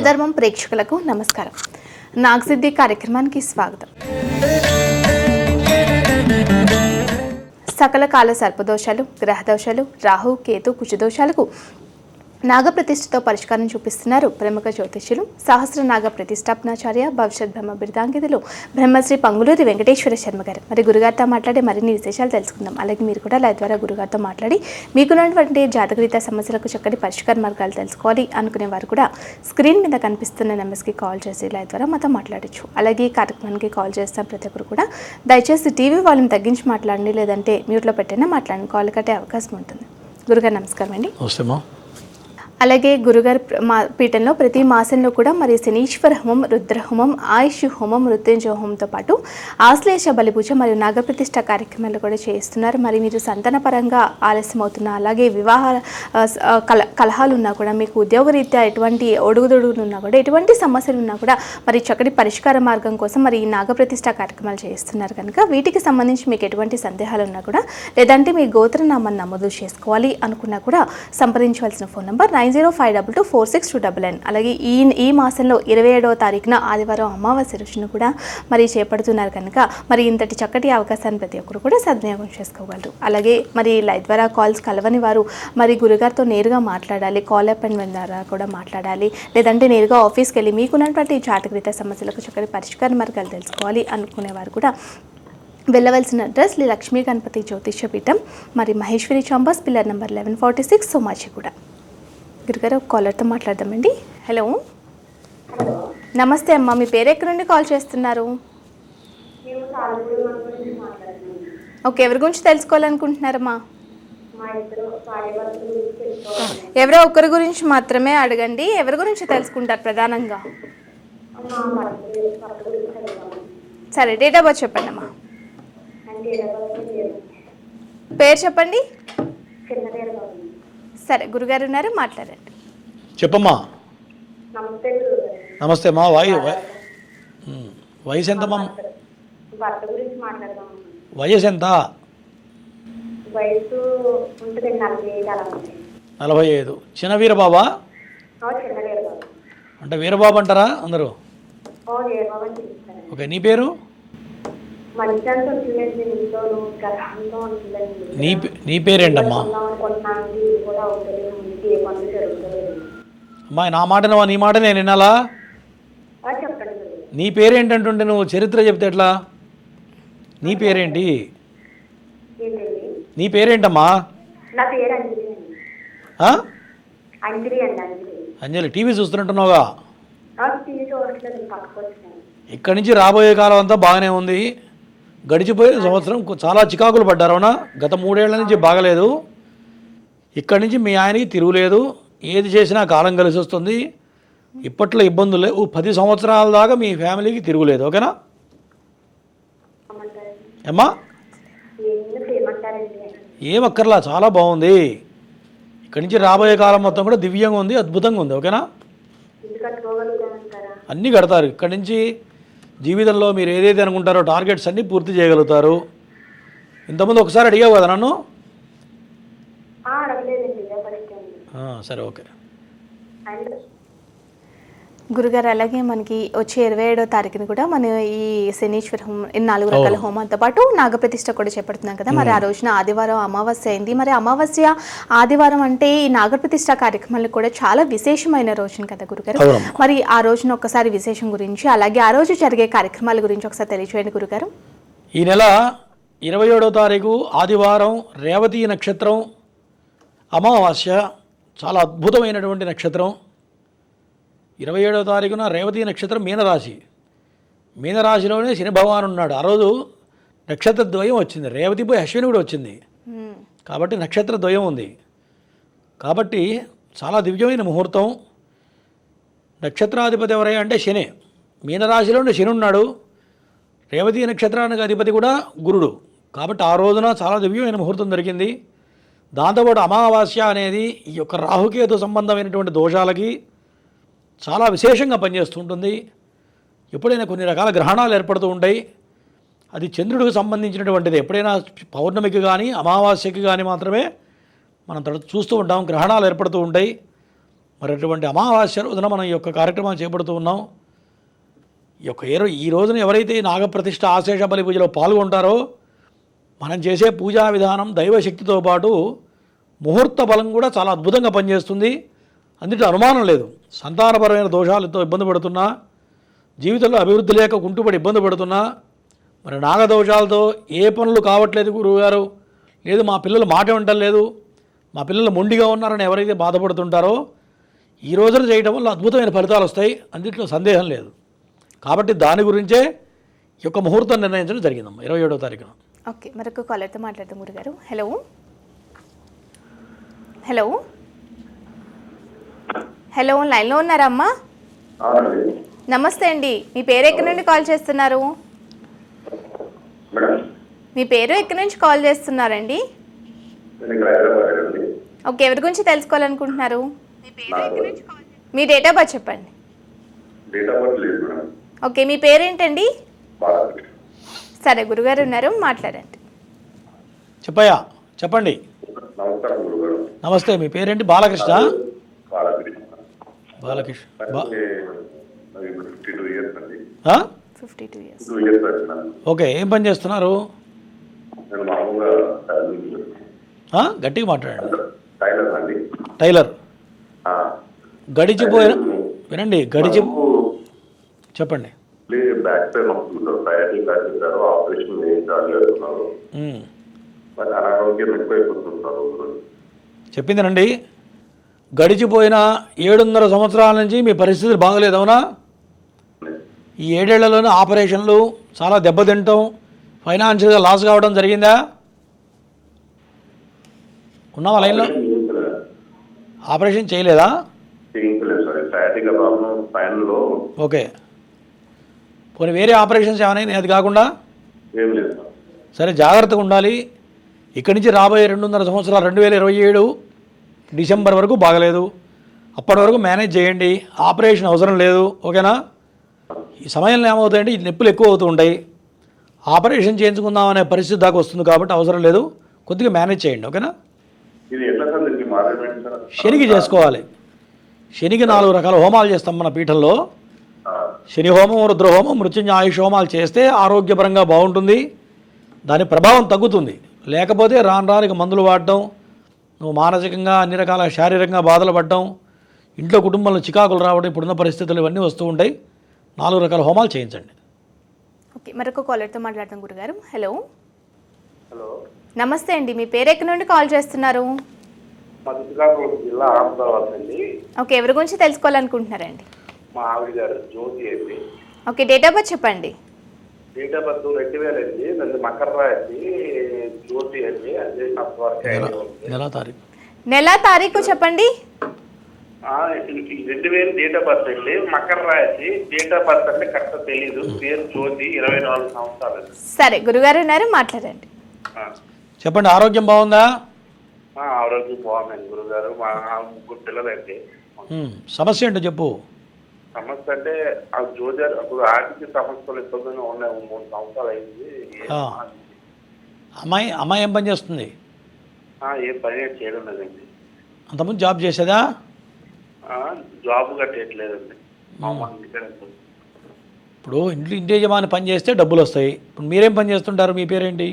ధర్మం ప్రేక్షకులకు నమస్కారం. నాగసిద్ధి కార్యక్రమానికి స్వాగతం. సకల కాల సర్పదోషాలు, గ్రహదోషాలు, రాహు కేతు కుజదోషాలకు నాగప్రతిష్ఠతో పరిష్కారం చూపిస్తున్నారు ప్రముఖ జ్యోతిష్యులు, సహస్ర నాగ ప్రతిష్టాపనాచార్య, భవిష్యత్ బ్రహ్మ బిరుదాంకితులు బ్రహ్మశ్రీ పంగులూరి వెంకటేశ్వర శర్మ గారు. మరి గురుగారితో మాట్లాడి మరిన్ని విశేషాలు తెలుసుకుందాం. అలాగే మీరు కూడా లైవ్ ద్వారా గురుగారితో మాట్లాడి మీకున్నటువంటి జాతకరీత్యా సమస్యలకు చక్కటి పరిష్కార మార్గాలు తెలుసుకోవాలి అనుకునే వారు కూడా స్క్రీన్ మీద కనిపిస్తున్న నెంబర్స్కి కాల్ చేసి లైవ్ ద్వారా మాతో మాట్లాడచ్చు. అలాగే ఈ కార్యక్రమానికి కాల్ చేస్తాం ప్రతి ఒక్కరు కూడా దయచేసి టీవీ వాల్యూమ్ తగ్గించి మాట్లాడండి, లేదంటే మ్యూట్లో పెట్టైనా మాట్లాడండి, కాల్ కట్టే అవకాశం ఉంటుంది. గురుగారు నమస్కారం అండి. అలాగే గురుగారి పీఠంలో ప్రతి మాసంలో కూడా మరి శనీశ్వర హోమం, రుద్రహోమం, ఆయుష్ హోమం, మృత్యుంజయ హోమంతో పాటు ఆశ్లేష బలిపూజ మరియు నాగప్రతిష్ఠ కార్యక్రమాలు కూడా చేస్తున్నారు. మరి మీరు సంతానపరంగా ఆలస్యం అవుతున్నా, అలాగే వివాహ కలహాలు ఉన్నా కూడా, మీకు ఉద్యోగరీత్యా ఎటువంటి ఒడుగుదొడుగులు ఉన్నా కూడా, ఎటువంటి సమస్యలు ఉన్నా కూడా మరి చక్కటి పరిష్కార మార్గం కోసం మరి ఈ నాగప్రతిష్ఠ కార్యక్రమాలు చేస్తున్నారు కనుక వీటికి సంబంధించి మీకు ఎటువంటి సందేహాలు ఉన్నా కూడా, లేదంటే మీ గోత్రనామాన్ని నమోదు చేసుకోవాలి అనుకున్నా కూడా సంప్రదించవలసిన ఫోన్ నంబర్ 90524629. అలాగే ఈ మాసంలో 27వ తారీఖున ఆదివారం అమావాస్య రోజున కూడా మరి చేపడుతున్నారు కనుక మరి ఇంతటి చక్కటి అవకాశాన్ని ప్రతి ఒక్కరు కూడా సద్వినియోగం చేసుకోగలరు. అలాగే మరి లైవ్ ద్వారా కాల్స్ కలవని వారు మరి గురుగారితో నేరుగా మాట్లాడాలి, కాల్ అపాయింట్మెంట్ ద్వారా కూడా మాట్లాడాలి, లేదంటే నేరుగా ఆఫీస్కి వెళ్ళి మీకున్నటువంటి జాతకరీత్యా సమస్యలకు చక్కటి పరిష్కార మార్గాలు తెలుసుకోవాలి అనుకునేవారు కూడా వెళ్ళవలసిన అడ్రస్ లక్ష్మీ గణపతి జ్యోతిష్య పీఠం, మరి Maheshwari chambers, pillar number 1146, Somajiguda. గురుగారు ఒక కాలర్తో మాట్లాడదామండి. హలో, నమస్తే అమ్మ, మీ పేరు ఎక్కడి నుండి కాల్ చేస్తున్నారు? ఓకే, ఎవరి గురించి తెలుసుకోవాలనుకుంటున్నారమ్మా? ఎవరో ఒకరి గురించి మాత్రమే అడగండి. ఎవరి గురించి తెలుసుకుంటారు ప్రధానంగా? సరే, డేట్ ఆఫ్ బర్త్ చెప్పండి అమ్మా. పేరు చెప్పండి. సరే, గురుగారు ఉన్నారు, మాట్లాడండి. చెప్పమ్మా. నమస్తే అమ్మా. వయసు ఎంతమ్మా? వయసు ఎంత? 45. చిన్న వీరబాబా? అంటే వీరబాబు అంటారా అందరూ? ఓకే, నీ పేరు? నీ పేరేంటమ్మా? అమ్మా, నా మాట నీ మాట నేను వినాలా? నీ పేరేంటంటుంటే నువ్వు చరిత్ర చెప్తే ఎట్లా? నీ పేరేంటి? నీ పేరేంటమ్మా? అంజలి. టీవీ చూస్తున్నట్టున్నావుగా. ఇక్కడి నుంచి రాబోయే కాలం అంతా బాగానే ఉంది. గడిచిపోయిన సంవత్సరం చాలా చికాకులు పడ్డారు, అవునా? గత 3 ఏళ్ల నుంచి బాగలేదు. ఇక్కడి నుంచి మీ ఆయనకి తిరుగులేదు. ఏది చేసినా కాలం కలిసి వస్తుంది. ఇప్పట్లో ఇబ్బందులు లేవు. 10 సంవత్సరాల దాకా మీ ఫ్యామిలీకి తిరుగులేదు. ఓకేనా అమ్మా? ఏమక్కర్లా, చాలా బాగుంది. ఇక్కడి నుంచి రాబోయే కాలం మొత్తం కూడా దివ్యంగా ఉంది, అద్భుతంగా ఉంది. ఓకేనా? అన్నీ కడతారు. ఇక్కడి నుంచి జీవితంలో మీరు ఏదైతే అనుకుంటారో టార్గెట్స్ అన్నీ పూర్తి చేయగలుగుతారు. ఇంతకుముందు ఒకసారి అడిగావు కదా నన్ను? సరే, ఓకే. గురుగారు, అలాగే మనకి వచ్చే 27వ తారీఖున కూడా మనం ఈ శనీశ్వర హోమం, 4 రకాల హోమంతో పాటు నాగప్రతిష్ఠ కూడా చేపడుతున్నాం కదా. మరి ఆ రోజున ఆదివారం అమావాస్య అయింది. మరి అమావాస్య ఆదివారం అంటే ఈ నాగప్రతిష్ఠ కార్యక్రమాలు కూడా చాలా విశేషమైన రోజున కదా గురుగారు. మరి ఆ రోజున ఒక్కసారి విశేషం గురించి, అలాగే ఆ రోజు జరిగే కార్యక్రమాల గురించి ఒకసారి తెలియజేయండి గురుగారు. ఈ నెల 27వ తారీఖు ఆదివారం, రేవతి నక్షత్రం, అమావాస్య. చాలా అద్భుతమైనటువంటి నక్షత్రం. 27వ తారీఖున రేవతి నక్షత్రం, మీనరాశి. మీనరాశిలోనే శని భగవాన్ ఉన్నాడు. ఆ రోజు నక్షత్ర ద్వయం వచ్చింది. రేవతి పోయి అశ్విని కూడా వచ్చింది. కాబట్టి నక్షత్ర ద్వయం ఉంది. కాబట్టి చాలా దివ్యమైన ముహూర్తం. నక్షత్రాధిపతి ఎవరయ్యా అంటే శని. మీనరాశిలోనే శని ఉన్నాడు. రేవతి నక్షత్రానికి అధిపతి కూడా గురుడు. కాబట్టి ఆ రోజున చాలా దివ్యమైన ముహూర్తం దొరికింది. దాంతోపాటు అమావాస్య అనేది ఈ యొక్క రాహుకేతు సంబంధమైనటువంటి దోషాలకి చాలా విశేషంగా పనిచేస్తుంటుంది. ఎప్పుడైనా కొన్ని రకాల గ్రహణాలు ఏర్పడుతూ ఉంటాయి. అది చంద్రుడికి సంబంధించినటువంటిది. ఎప్పుడైనా పౌర్ణమికి కానీ అమావాస్యకి కానీ మాత్రమే మనం చూస్తూ ఉంటాం, గ్రహణాలు ఏర్పడుతూ ఉంటాయి. మరి అటువంటి అమావాస్య రోజున మనం ఈ యొక్క కార్యక్రమాన్ని చేపడుతూ ఉన్నాం. ఈ రోజున ఎవరైతే ఈ నాగప్రతిష్ఠ ఆశేష బలి పూజలో పాల్గొంటారో మనం చేసే పూజా విధానం దైవశక్తితో పాటు ముహూర్త బలం కూడా చాలా అద్భుతంగా పనిచేస్తుంది. అందులో అనుమానం లేదు. సంతానపరమైన దోషాలతో ఇబ్బంది పడుతున్నా, జీవితంలో అభివృద్ధి లేక కుంటుపడి ఇబ్బంది పడుతున్నా, మరి నాగదోషాలతో ఏ పనులు కావట్లేదు గురువుగారు, లేదు మా పిల్లలు మాట వినటం లేదు, మా పిల్లలు మొండిగా ఉన్నారని ఎవరైతే బాధపడుతుంటారో ఈ రోజున చేయడం వల్ల అద్భుతమైన ఫలితాలు వస్తాయి. అందులో సందేహం లేదు. కాబట్టి దాని గురించే ఈ యొక్క ముహూర్తం నిర్ణయించడం జరిగిందమ్మా 27వ తారీఖున. ఓకే, మరొక కాలర్తో మాట్లాడదాం గురుగారు. హలో హలో హలో, లైన్లో ఉన్నారా అమ్మా? నమస్తే అండి, మీ పేరు ఎక్కడి నుండి కాల్ చేస్తున్నారు? మీ పేరు ఎక్కడి నుంచి కాల్ చేస్తున్నారండి? ఓకే, ఎవరి గురించి తెలుసుకోవాలనుకుంటున్నారు? మీ డేట్ ఆఫ్ బర్త్ చెప్పండి. ఓకే, మీ పేరేంటండి? సరే, గురుగారు ఉన్నారు, మాట్లాడండి. చెప్పయ్యా, చెప్పండి. నమస్తే, మీ పేరేంటి? బాలకృష్ణ. బాలకృష్ణ 52 ఇయర్స్. ఓకే, ఏం పని చేస్తున్నారు? గట్టిగా మాట్లాడండి. టైలర్. గడిచిపోయిన వినండి, చెప్పండి. బ్యాక్ పెయిన్ వస్తుంటారు, సయాటిక్ చెప్పారు, ఆపరేషన్ చేయించాలి అంటున్నారు. మరి అనారోగ్యం ఎక్కువైపోతుంటారు. చెప్పిందినండి, గడిచిపోయిన 7.5 సంవత్సరాల నుంచి మీ పరిస్థితులు బాగలేదు, అవునా? ఈ 7 ఏళ్లలోనే ఆపరేషన్లు, చాలా దెబ్బతింటాం, ఫైనాన్షియల్గా లాస్ కావడం జరిగిందా? ఉన్నావా లైన్లో? ఆపరేషన్ చేయలేదా? చేయించలేదు సార్, సయాటిక్ ప్రాబ్లం స్పైన్లో. ఓకే, పోనీ వేరే ఆపరేషన్స్ ఏమైనా అది కాకుండా? ఏం లేదు సార్. సరే, జాగ్రత్తగా ఉండాలి. ఇక్కడి నుంచి రాబోయే 2.5 సంవత్సరాలు 2027 డిసెంబర్ వరకు బాగలేదు. అప్పటి వరకు మేనేజ్ చేయండి, ఆపరేషన్ అవసరం లేదు. ఓకేనా? ఈ సమయంలో ఏమవుతాయంటే ఈ నొప్పులు ఎక్కువ అవుతూ ఉంటాయి. ఆపరేషన్ చేయించుకుందాం అనే పరిస్థితి దాకా వస్తుంది కాబట్టి అవసరం లేదు, కొద్దిగా మేనేజ్ చేయండి. ఓకేనా? ఇది ఎట్లా సార్, దీనికి మార్గం ఏంటి సార్? శనికి చేసుకోవాలి. శనికి 4 రకాల హోమాలు చేస్తాం మన పీఠంలో. శని హోమం, రుద్రహోమం, మృత్యుంజయ ఆయుష్ హోమాలు చేస్తే ఆరోగ్యపరంగా బాగుంటుంది, దాని ప్రభావం తగ్గుతుంది. లేకపోతే రానికి మందులు వాడటం, నువ్వు మానసికంగా అన్ని రకాల శారీరకంగా బాధలు పడటం, ఇంట్లో కుటుంబంలో చికాకులు రావడం, ఇప్పుడున్న పరిస్థితులు ఇవన్నీ వస్తూ ఉంటాయి. 4 రకాల హోమాలు చేయించండి. ఓకే, మరొక కాలర్తో మాట్లాడతాం గురుగారు. హలో హలో, నమస్తే అండి, మీ పేరు ఎక్కడి నుండి కాల్ చేస్తున్నారు? మా శ్రీకాకుళం జిల్లా అహ్మదాబాద్ అండి. ఓకే, ఎవరి గురించి తెలుసుకోవాలనుకుంటున్నారండి? మా ఆవిడ గారు జ్యోతి అండి. ఓకే, డేట్ ఆఫ్ బర్త్ చెప్పండి. డేట్ ఆఫ్ బర్త్ 2000 అండి. నన్ను మకర రాశి, జ్యోతి అండి. అదే నెల తారీఖు చెప్పండి. 2000 డేట్ ఆఫ్ బర్త్ అండి. మకర రాశి, డేట్ ఆఫ్ బర్త్ అంటే కరెక్ట్ తెలీదు. పేరు జ్యోతి, 24 సంవత్సరాలు. సరే, గురుగారు ఉన్నారు, మాట్లాడండి. చెప్పండి. ఆరోగ్యం బాగుందా? ఆరోగ్యం బాగుందండి గురుగారు. మా 3 పిల్లలండి. సమస్య ఏంటో చెప్పు. సమస్య అంటే ఆ జ్యోతి అప్పుడు ఆర్థిక సమస్యలు ఇబ్బందిగా ఉన్నాయి. 3 సంవత్సరాలు అయింది. అమ్మాయి ఏం పని చేస్తుంది? ఏం పని చేయడం లేదండి. అంతకుముందు జాబ్ చేసేదా? జాబ్ కట్టేయట్లేదండి. ఇప్పుడు ఇంటి యజమాని పని చేస్తే డబ్బులు వస్తాయి. ఇప్పుడు మీరేం పని చేస్తుంటారు? మీ పేరేంటి?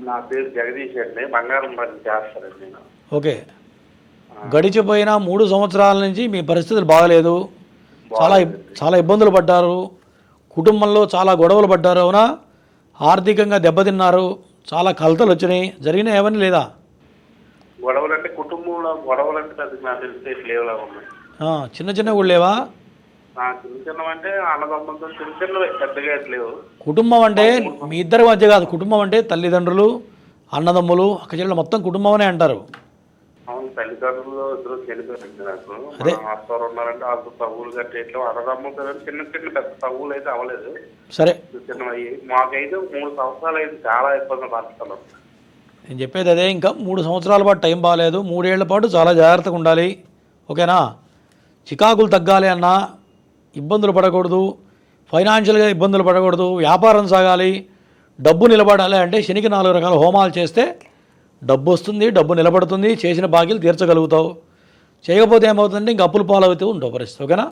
నా పేరు జగదీష్ అండి. బంగారం పని చేస్తానండి నేను. ఓకే, గడిచిపోయిన 3 సంవత్సరాల నుంచి మీ పరిస్థితులు బాగలేదు, చాలా ఇబ్బందులు పడ్డారు, కుటుంబంలో చాలా గొడవలు పడ్డారు, అవునా? ఆర్థికంగా దెబ్బతిన్నారు, చాలా కలతలు వచ్చినాయి, జరిగినా ఏమని లేదా? గొడవలు అంటే కుటుంబంలో గొడవలు అంటే నాకు తెలిసే లేవులా ఉన్నాయి. చిన్న చిన్న కూడా లేవా? చిన్న చిన్న అంటే అన్నదమ్ములతో చిన్న చిన్నవి, పెద్దగా లేవు. కుటుంబం అంటే మీ ఇద్దరి మధ్య కాదు, కుటుంబం అంటే తల్లిదండ్రులు, అన్నదమ్ములు, అక్కచెల్లెలు మొత్తం కుటుంబం అనే అంటారు. అవును, తల్లిదండ్రులు ఇద్దరు చనిపోయారండి. నాకు అత్తవారు ఉన్నారంటే వాళ్ళతో తగులు కట్టేట్లు, అన్నదమ్ములు చిన్న చిన్న పెద్ద తగులు అయితే అవ్వలేదు. సరే, చిన్నవి. మాకైతే 3 సంవత్సరాలు అయితే చాలా ఇబ్బంది పడుతున్నాం. నేను చెప్పేది అదే, ఇంకా 3 సంవత్సరాల పాటు టైం బాగాలేదు, 3 ఏళ్ల పాటు చాలా జాగ్రత్తగా ఉండాలి. ఓకేనా? చికాకులు తగ్గాలి అన్నా ఇబ్బందులు పడకూడదు, ఫైనాన్షియల్గా ఇబ్బందులు పడకూడదు, వ్యాపారం సాగాలి, డబ్బు నిలబడాలి అంటే శనికి 4 రకాల హోమాలు చేస్తే డబ్బు వస్తుంది, డబ్బు నిలబడుతుంది, చేసిన బాకీలు తీర్చగలుగుతావు. చేయకపోతే ఏమవుతుందంటే ఇంక అప్పులు పాలవుతూ ఉంటావు పరిస్థితి. ఓకేనా?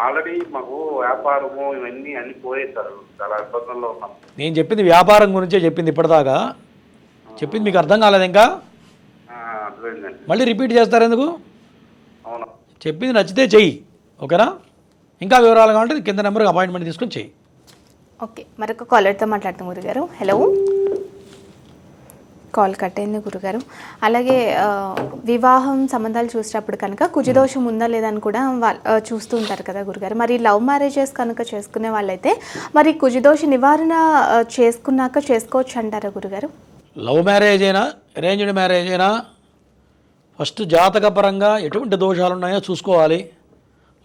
ఆల్రెడీ మాకు వ్యాపారము ఇవన్నీ అన్ని పోయాయి సార్, చాలా ఇబ్బందుల్లో ఉన్నాం. నేను చెప్పింది వ్యాపారం గురించే చెప్పింది ఇప్పటిదాకా. చెప్పింది మీకు అర్థం కాలేదు ఇంకా? అర్థమైందండి. మళ్ళీ రిపీట్ చేస్తారు ఎందుకు? అవునా? చెప్పింది నచ్చితే చెయ్యి. ఓకేనా? ఇంకా వివరాలు కావాలంటే కింద నెంబర్కి అపాయింట్మెంట్ తీసుకొని చెయ్యి. ఓకే, మరొక కాలర్తో మాట్లాడుతాం గురుగారు. హలో, కాల్ కట్ అయింది గురుగారు. అలాగే వివాహం సంబంధాలు చూసేటప్పుడు కనుక కుజదోషం ఉందా లేదని కూడా చూస్తూ ఉంటారు కదా గురుగారు. మరి లవ్ మ్యారేజెస్ కనుక చేసుకునే వాళ్ళైతే మరి కుజదోష నివారణ చేసుకున్నాక చేసుకోవచ్చు అంటారా గురుగారు? లవ్ మ్యారేజ్ అయినా అరేంజ్డ్ మ్యారేజ్ అయినా ఫస్ట్ జాతకపరంగా ఎటువంటి దోషాలు ఉన్నాయో చూసుకోవాలి.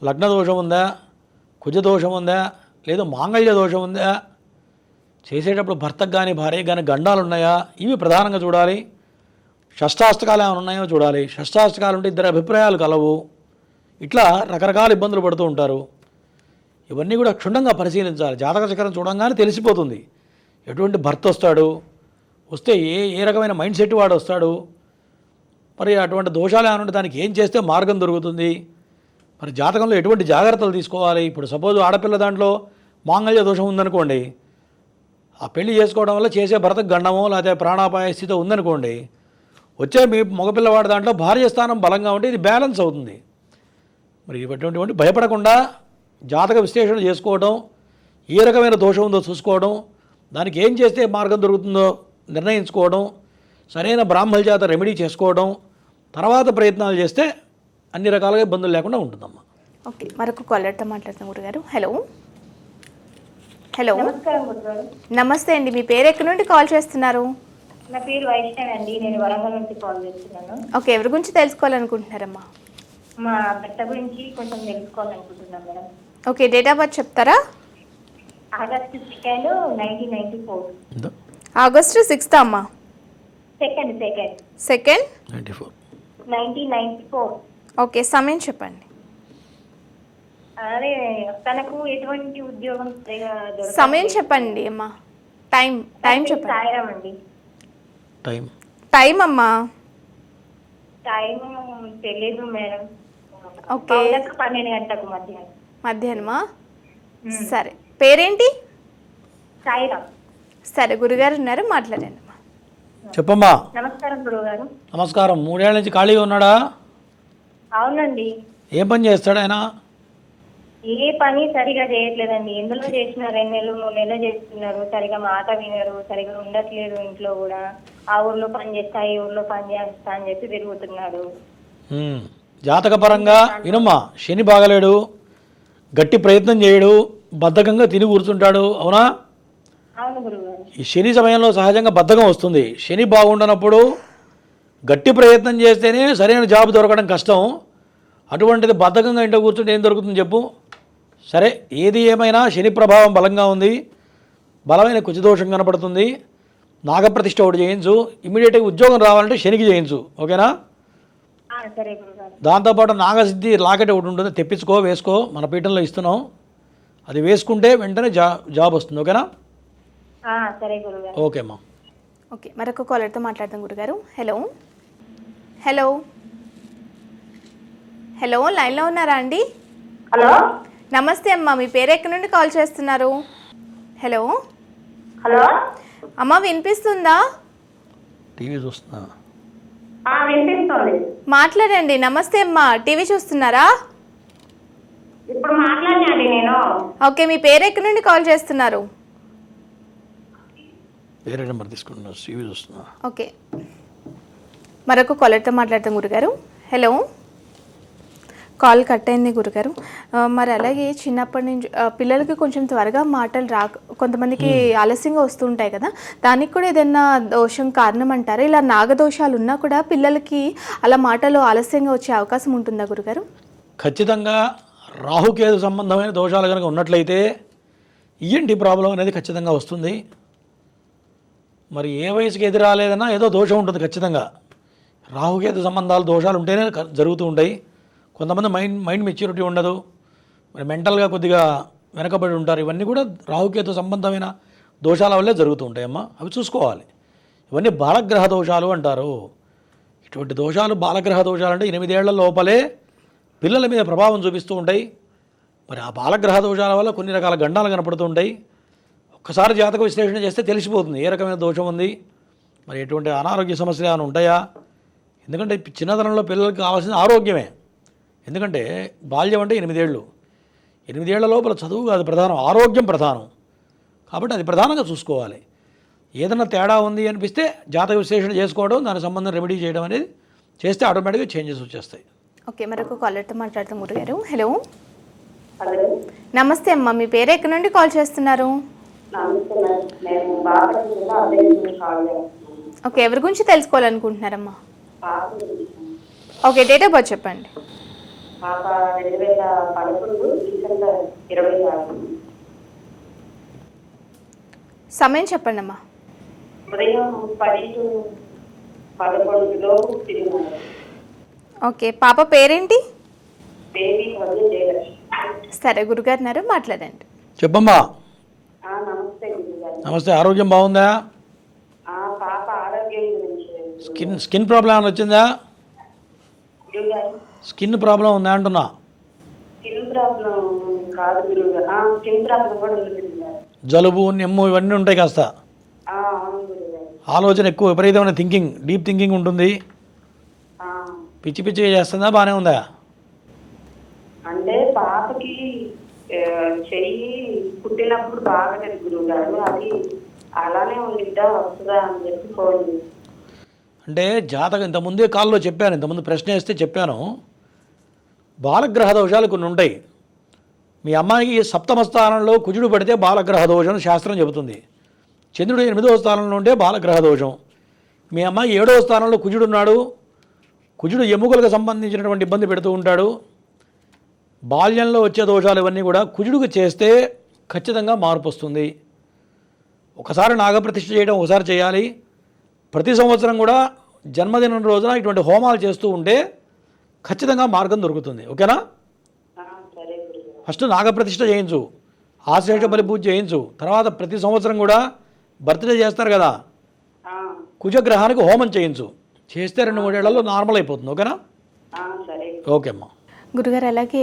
లగ్న దోషం ఉందా, కుజ దోషం ఉందా, లేదా మాంగళ్య దోషం ఉందా, చేసేటప్పుడు భర్తకు కానీ భార్యకు కానీ గండాలు ఉన్నాయా, ఇవి ప్రధానంగా చూడాలి. షష్టాష్టకాలు ఏమైనా ఉన్నాయో చూడాలి. షష్టాష్టకాలు ఉంటే ఇద్దరు అభిప్రాయాలు కలవు. ఇట్లా రకరకాల ఇబ్బందులు పడుతూ ఉంటారు. ఇవన్నీ కూడా క్షుణ్ణంగా పరిశీలించాలి. జాతక చక్రం చూడంగానే తెలిసిపోతుంది ఎటువంటి భర్త వస్తాడు, వస్తే ఏ రకమైన మైండ్ సెట్ వాడు వస్తాడు, మరి అటువంటి దోషాలు ఏమైనా ఉంటే దానికి ఏం చేస్తే మార్గం దొరుకుతుంది, మరి జాతకంలో ఎటువంటి జాగ్రత్తలు తీసుకోవాలి. ఇప్పుడు సపోజ్ ఆడపిల్ల దాంట్లో మాంగళ్య దోషం ఉందనుకోండి, ఆ పెళ్లి చేసుకోవడం వల్ల చేసే భర్తకు గండమో లేకపోతే ప్రాణాపాయ స్థితి ఉందనుకోండి, వచ్చే మీ మగపిల్లవాడి దాంట్లో భార్య స్థానం బలంగా ఉంటే ఇది బ్యాలెన్స్ అవుతుంది. మరి ఇటువంటి భయపడకుండా జాతక విశ్లేషణ చేసుకోవడం, ఏ రకమైన దోషం ఉందో చూసుకోవడం, దానికి ఏం చేస్తే మార్గం దొరుకుతుందో నిర్ణయించుకోవడం, సరైన బ్రాహ్మణ చేత రెమెడీ చేసుకోవడం, తర్వాత ప్రయత్నాలు చేస్తే అన్ని రకాలుగా ఇబ్బందులు లేకుండా ఉంటుందమ్మా. ఓకే, మరొక కాలర్తో మాట్లాడుతాం గురుగారు. హలో, హలో, నమస్తే అండి. మీ పేరు ఎక్కడి నుండి కాల్ చేస్తున్నారు? నా పేరు వైష్ణవి అండి, నేను వరంగల్ నుంచి కాల్ చేస్తున్నాను. ఓకే, ఎవరి గురించి తెలుసుకోవాలనుకుంటున్నారమ్మా? మా భర్త గురించి కొంచెం తెలుసుకోవాలనుకుంటున్నాను madam. Okay, date of birth చెప్తారా? ఆగస్టు 2, 1994. ఆగస్టు 6th అమ్మా? సెకండ్ 1994. ఓకే, సమయం చెప్పండి. అదే తనకు ఎటువంటి ఉద్యోగం సమయం చెప్పండి అమ్మా. టైం చెప్పండి. సాయిరామ్ అండి. టైం అమ్మా? టైం తెలియదు మేడం. ఓకే, 12 గంటలకు మధ్యాహ్నమా? సరే, పేరేంటి? సాయిరామ్. సరే, గురుగారు ఉన్నారు, మాట్లాడండి అమ్మా. చెప్పమ్మా. నమస్కారం గురుగారు. నమస్కారం. 3 ఏళ్ల నుంచి ఖాళీగా ఉన్నాడా? అవునండి. ఏం పని చేస్తాడు ఆయన? ఏ పని సరిగా చేయట్లేదండి. ఎందులో చేసిన 2 నెలలు 3 నెలలు చేస్తున్నారు. సరిగా మాట వినరు, సరిగా ఉండట్లేదు. ఇంట్లో కూడా ఆ ఊర్లో పని చేస్తా, ఈ ఊర్లో పని చేస్తా అని చెప్పి తిరుగుతున్నాడు. జాతకపరంగా వినమ్మా, శని బాగలేడు, గట్టి ప్రయత్నం చేయడు, బద్ధకంగా తిని కూర్చుంటాడు. అవునా? అవును గురుగారు. ఈ శని సమయంలో సహజంగా బద్ధకం వస్తుంది. శని బాగుండనప్పుడు గట్టి ప్రయత్నం చేస్తేనే సరైన జాబ్ దొరకడం కష్టం. అటువంటిది బద్ధకంగా ఇంట్లో కూర్చుంటే ఏం దొరుకుతుంది చెప్పు? సరే, ఏది ఏమైనా శని ప్రభావం బలంగా ఉంది, బలమైన కుజదోషం కనపడుతుంది. నాగప్రతిష్ఠ ఒకటి చేయించు. ఇమీడియట్గా ఉద్యోగం రావాలంటే శనికి చేయించు. ఓకేనా? సరే గురుగారు. దాంతోపాటు నాగసిద్ధి లాకెట్ ఒకటి ఉంటుంది, తెప్పించుకో, వేసుకో. మన పీఠంలో ఇస్తున్నాం, అది వేసుకుంటే వెంటనే జాబ్ వస్తుంది. ఓకేనా? సరే గురుగారు. ఓకే అమ్మా. ఓకే, మరొక కాలర్తో మాట్లాడదాం గురుగారు. హలో, హలో, హలో, లైన్లో ఉన్నారా అండి? హలో, నమస్తే అమ్మా, మీ పేరు ఎక్కడి నుండి కాల్ చేస్తున్నారు? హలో, హలో అమ్మ, వినిపిస్తుందా? టీవీ చూస్తున్నా. వినిపిస్తుంది. మాట్లాడండి. నమస్తే అమ్మా, టీవీ చూస్తున్నారా? ఇప్పుడు మాట్లాడినండి నేను. ఓకే, మీ పేరు ఎక్కడి నుండి కాల్ చేస్తున్నారు? వేరే నెంబర్ తీసుకుంటున్నా, టీవీ చూస్తున్నా. ఓకే, మరొక కాలర్తో మాట్లాడతాం గురుగారు. హలో, కాల్ కట్ అయింది గురుగారు. మరి అలాగే చిన్నప్పటి నుంచి పిల్లలకి కొంచెం త్వరగా మాటలు కొంతమందికి ఆలస్యంగా వస్తుంటాయి కదా, దానికి కూడా ఏదైనా దోషం కారణం అంటారా? ఇలా నాగదోషాలు ఉన్నా కూడా పిల్లలకి అలా మాటలు ఆలస్యంగా వచ్చే అవకాశం ఉంటుందా గురుగారు? ఖచ్చితంగా రాహుకేతు సంబంధమైన దోషాలు కనుక ఉన్నట్లయితే ఈఎన్టీ ప్రాబ్లం అనేది ఖచ్చితంగా వస్తుంది. మరి ఏ వయసుకి ఎదురాలేదన్నా ఏదో దోషం ఉంటుంది ఖచ్చితంగా. రాహుకేతు సంబంధాలు దోషాలు ఉంటేనే జరుగుతూ ఉంటాయి. కొంతమంది మైండ్ మెచ్యూరిటీ ఉండదు, మరి మెంటల్గా కొద్దిగా వెనకబడి ఉంటారు. ఇవన్నీ కూడా రాహుకేతు సంబంధమైన దోషాల వల్లే జరుగుతూ ఉంటాయమ్మా. అవి చూసుకోవాలి. ఇవన్నీ బాలగ్రహ దోషాలు అంటారు. ఇటువంటి దోషాలు బాలగ్రహ దోషాలు అంటే 8 ఏళ్ల లోపలే పిల్లల మీద ప్రభావం చూపిస్తూ ఉంటాయి. మరి ఆ బాలగ్రహ దోషాల వల్ల కొన్ని రకాల గండాలు కనపడుతూ ఉంటాయి. ఒక్కసారి జాతక విశ్లేషణ చేస్తే తెలిసిపోతుంది ఏ రకమైన దోషం ఉంది, మరి ఎటువంటి అనారోగ్య సమస్యలు ఏమైనా ఉంటాయా. ఎందుకంటే చిన్నతనంలో పిల్లలకి కావాల్సిన ఆరోగ్యమే. ఎందుకంటే బాల్యం అంటే 8 ఏళ్ళు. 8 ఏళ్ల లోపల చదువు కాదు ప్రధానం, ఆరోగ్యం ప్రధానం. కాబట్టి అది ప్రధానంగా చూసుకోవాలి. ఏదైనా తేడా ఉంది అనిపిస్తే జాతక విశ్లేషణ చేసుకోవడం, దానికి సంబంధం రెమెడీ చేయడం అనేది చేస్తే ఆటోమేటిక్గా చేంజెస్ వచ్చేస్తాయి. ఓకే, మరొక కాలర్తో మాట్లాడతాం గురుగారు. హలో, హలో, నమస్తే అమ్మ. మీ పేరు ఎక్కడి నుండి కాల్ చేస్తున్నారు? నమస్తే మేడం. నేను బాగా అదే కాల్ చేస్తున్నాను. ఓకే, ఎవరి గురించి తెలుసుకోవాలనుకుంటున్నారమ్మా? పాప గురించి. ఓకే, డేట్ ఆఫ్ బర్త్ చెప్పండి. పాప 2011 డిసెంబర్ 26. సమయం చెప్పండి అమ్మా. ఉదయం 10 to 11 లోపు తిరిగినారు. ఓకే, పాప పేరేంటి? బేబీ వద్దు జయలక్ష్మి. సరే, గురుగారు మాట్లాడండి. చెప్పమ్మా. నమస్తే గురుగారు. నమస్తే. ఆరోగ్యం బాగుందా? పాప ఆరోగ్యం గురించి. స్కిన్ ప్రాబ్లం ఏమైనా వచ్చిందా? గురుగారు, స్కిన్ ప్రాబ్లం ఉందా అంటున్నా. స్కిన్ ప్రాబ్లం కాదు గురుగారు, స్కిన్ ప్రాబ్లం కూడా ఉంది గురుగారు. జలుబు, నెమ్ము ఇవన్నీ ఉంటాయి. కాస్త అవును గురుగారు. ఆలోచన ఎక్కువ, విపరీతమైన థింకింగ్, డీప్ థింకింగ్ ఉంటుంది. పిచ్చి పిచ్చిగా చేస్తుందా, బాగానే ఉందా? అంటే పాపకి చెయ్యి పుట్టినప్పుడు బాగలేదు గురువుగారు, అది అలానే ఉండిద్దా వస్తుందా అని చెప్పి ఫోన్. అంటే జాతకం ఇంతకుముందే కాల్లో చెప్పాను, ఇంతకుముందు ప్రశ్న వేస్తే చెప్పాను. బాలగ్రహ దోషాలు కొన్ని ఉంటాయి. మీ అమ్మాయికి 7వ స్థానంలో కుజుడు పడితే బాలగ్రహ దోషం శాస్త్రం చెబుతుంది. చంద్రుడు 8వ స్థానంలో ఉంటే బాలగ్రహ దోషం. మీ అమ్మాయి 7వ స్థానంలో కుజుడు ఉన్నాడు. కుజుడు ఎముకలకు సంబంధించినటువంటి ఇబ్బంది పెడుతూ ఉంటాడు. బాల్యంలో వచ్చే దోషాలు ఇవన్నీ కూడా కుజుడుకు చేస్తే ఖచ్చితంగా మార్పు వస్తుంది. ఒకసారి నాగప్రతిష్ఠ చేయడం ఒకసారి చేయాలి. ప్రతి సంవత్సరం కూడా జన్మదినం రోజున ఇటువంటి హోమాలు చేస్తూ ఉంటే ఖచ్చితంగా మార్గం దొరుకుతుంది. ఓకేనా? సరే గురుగారు. ఫస్ట్ నాగప్రతిష్ఠ చేయించు, ఆశ్లేష బలి పూజ చేయించు. తర్వాత ప్రతి సంవత్సరం కూడా బర్త్డే చేస్తారు కదా, కుజగ్రహానికి హోమం చేయించు. చేస్తే 2-3 ఏళ్లలో నార్మల్ అయిపోతుంది. ఓకేనా? సరే. ఓకే అమ్మా. గురుగారు, అలాగే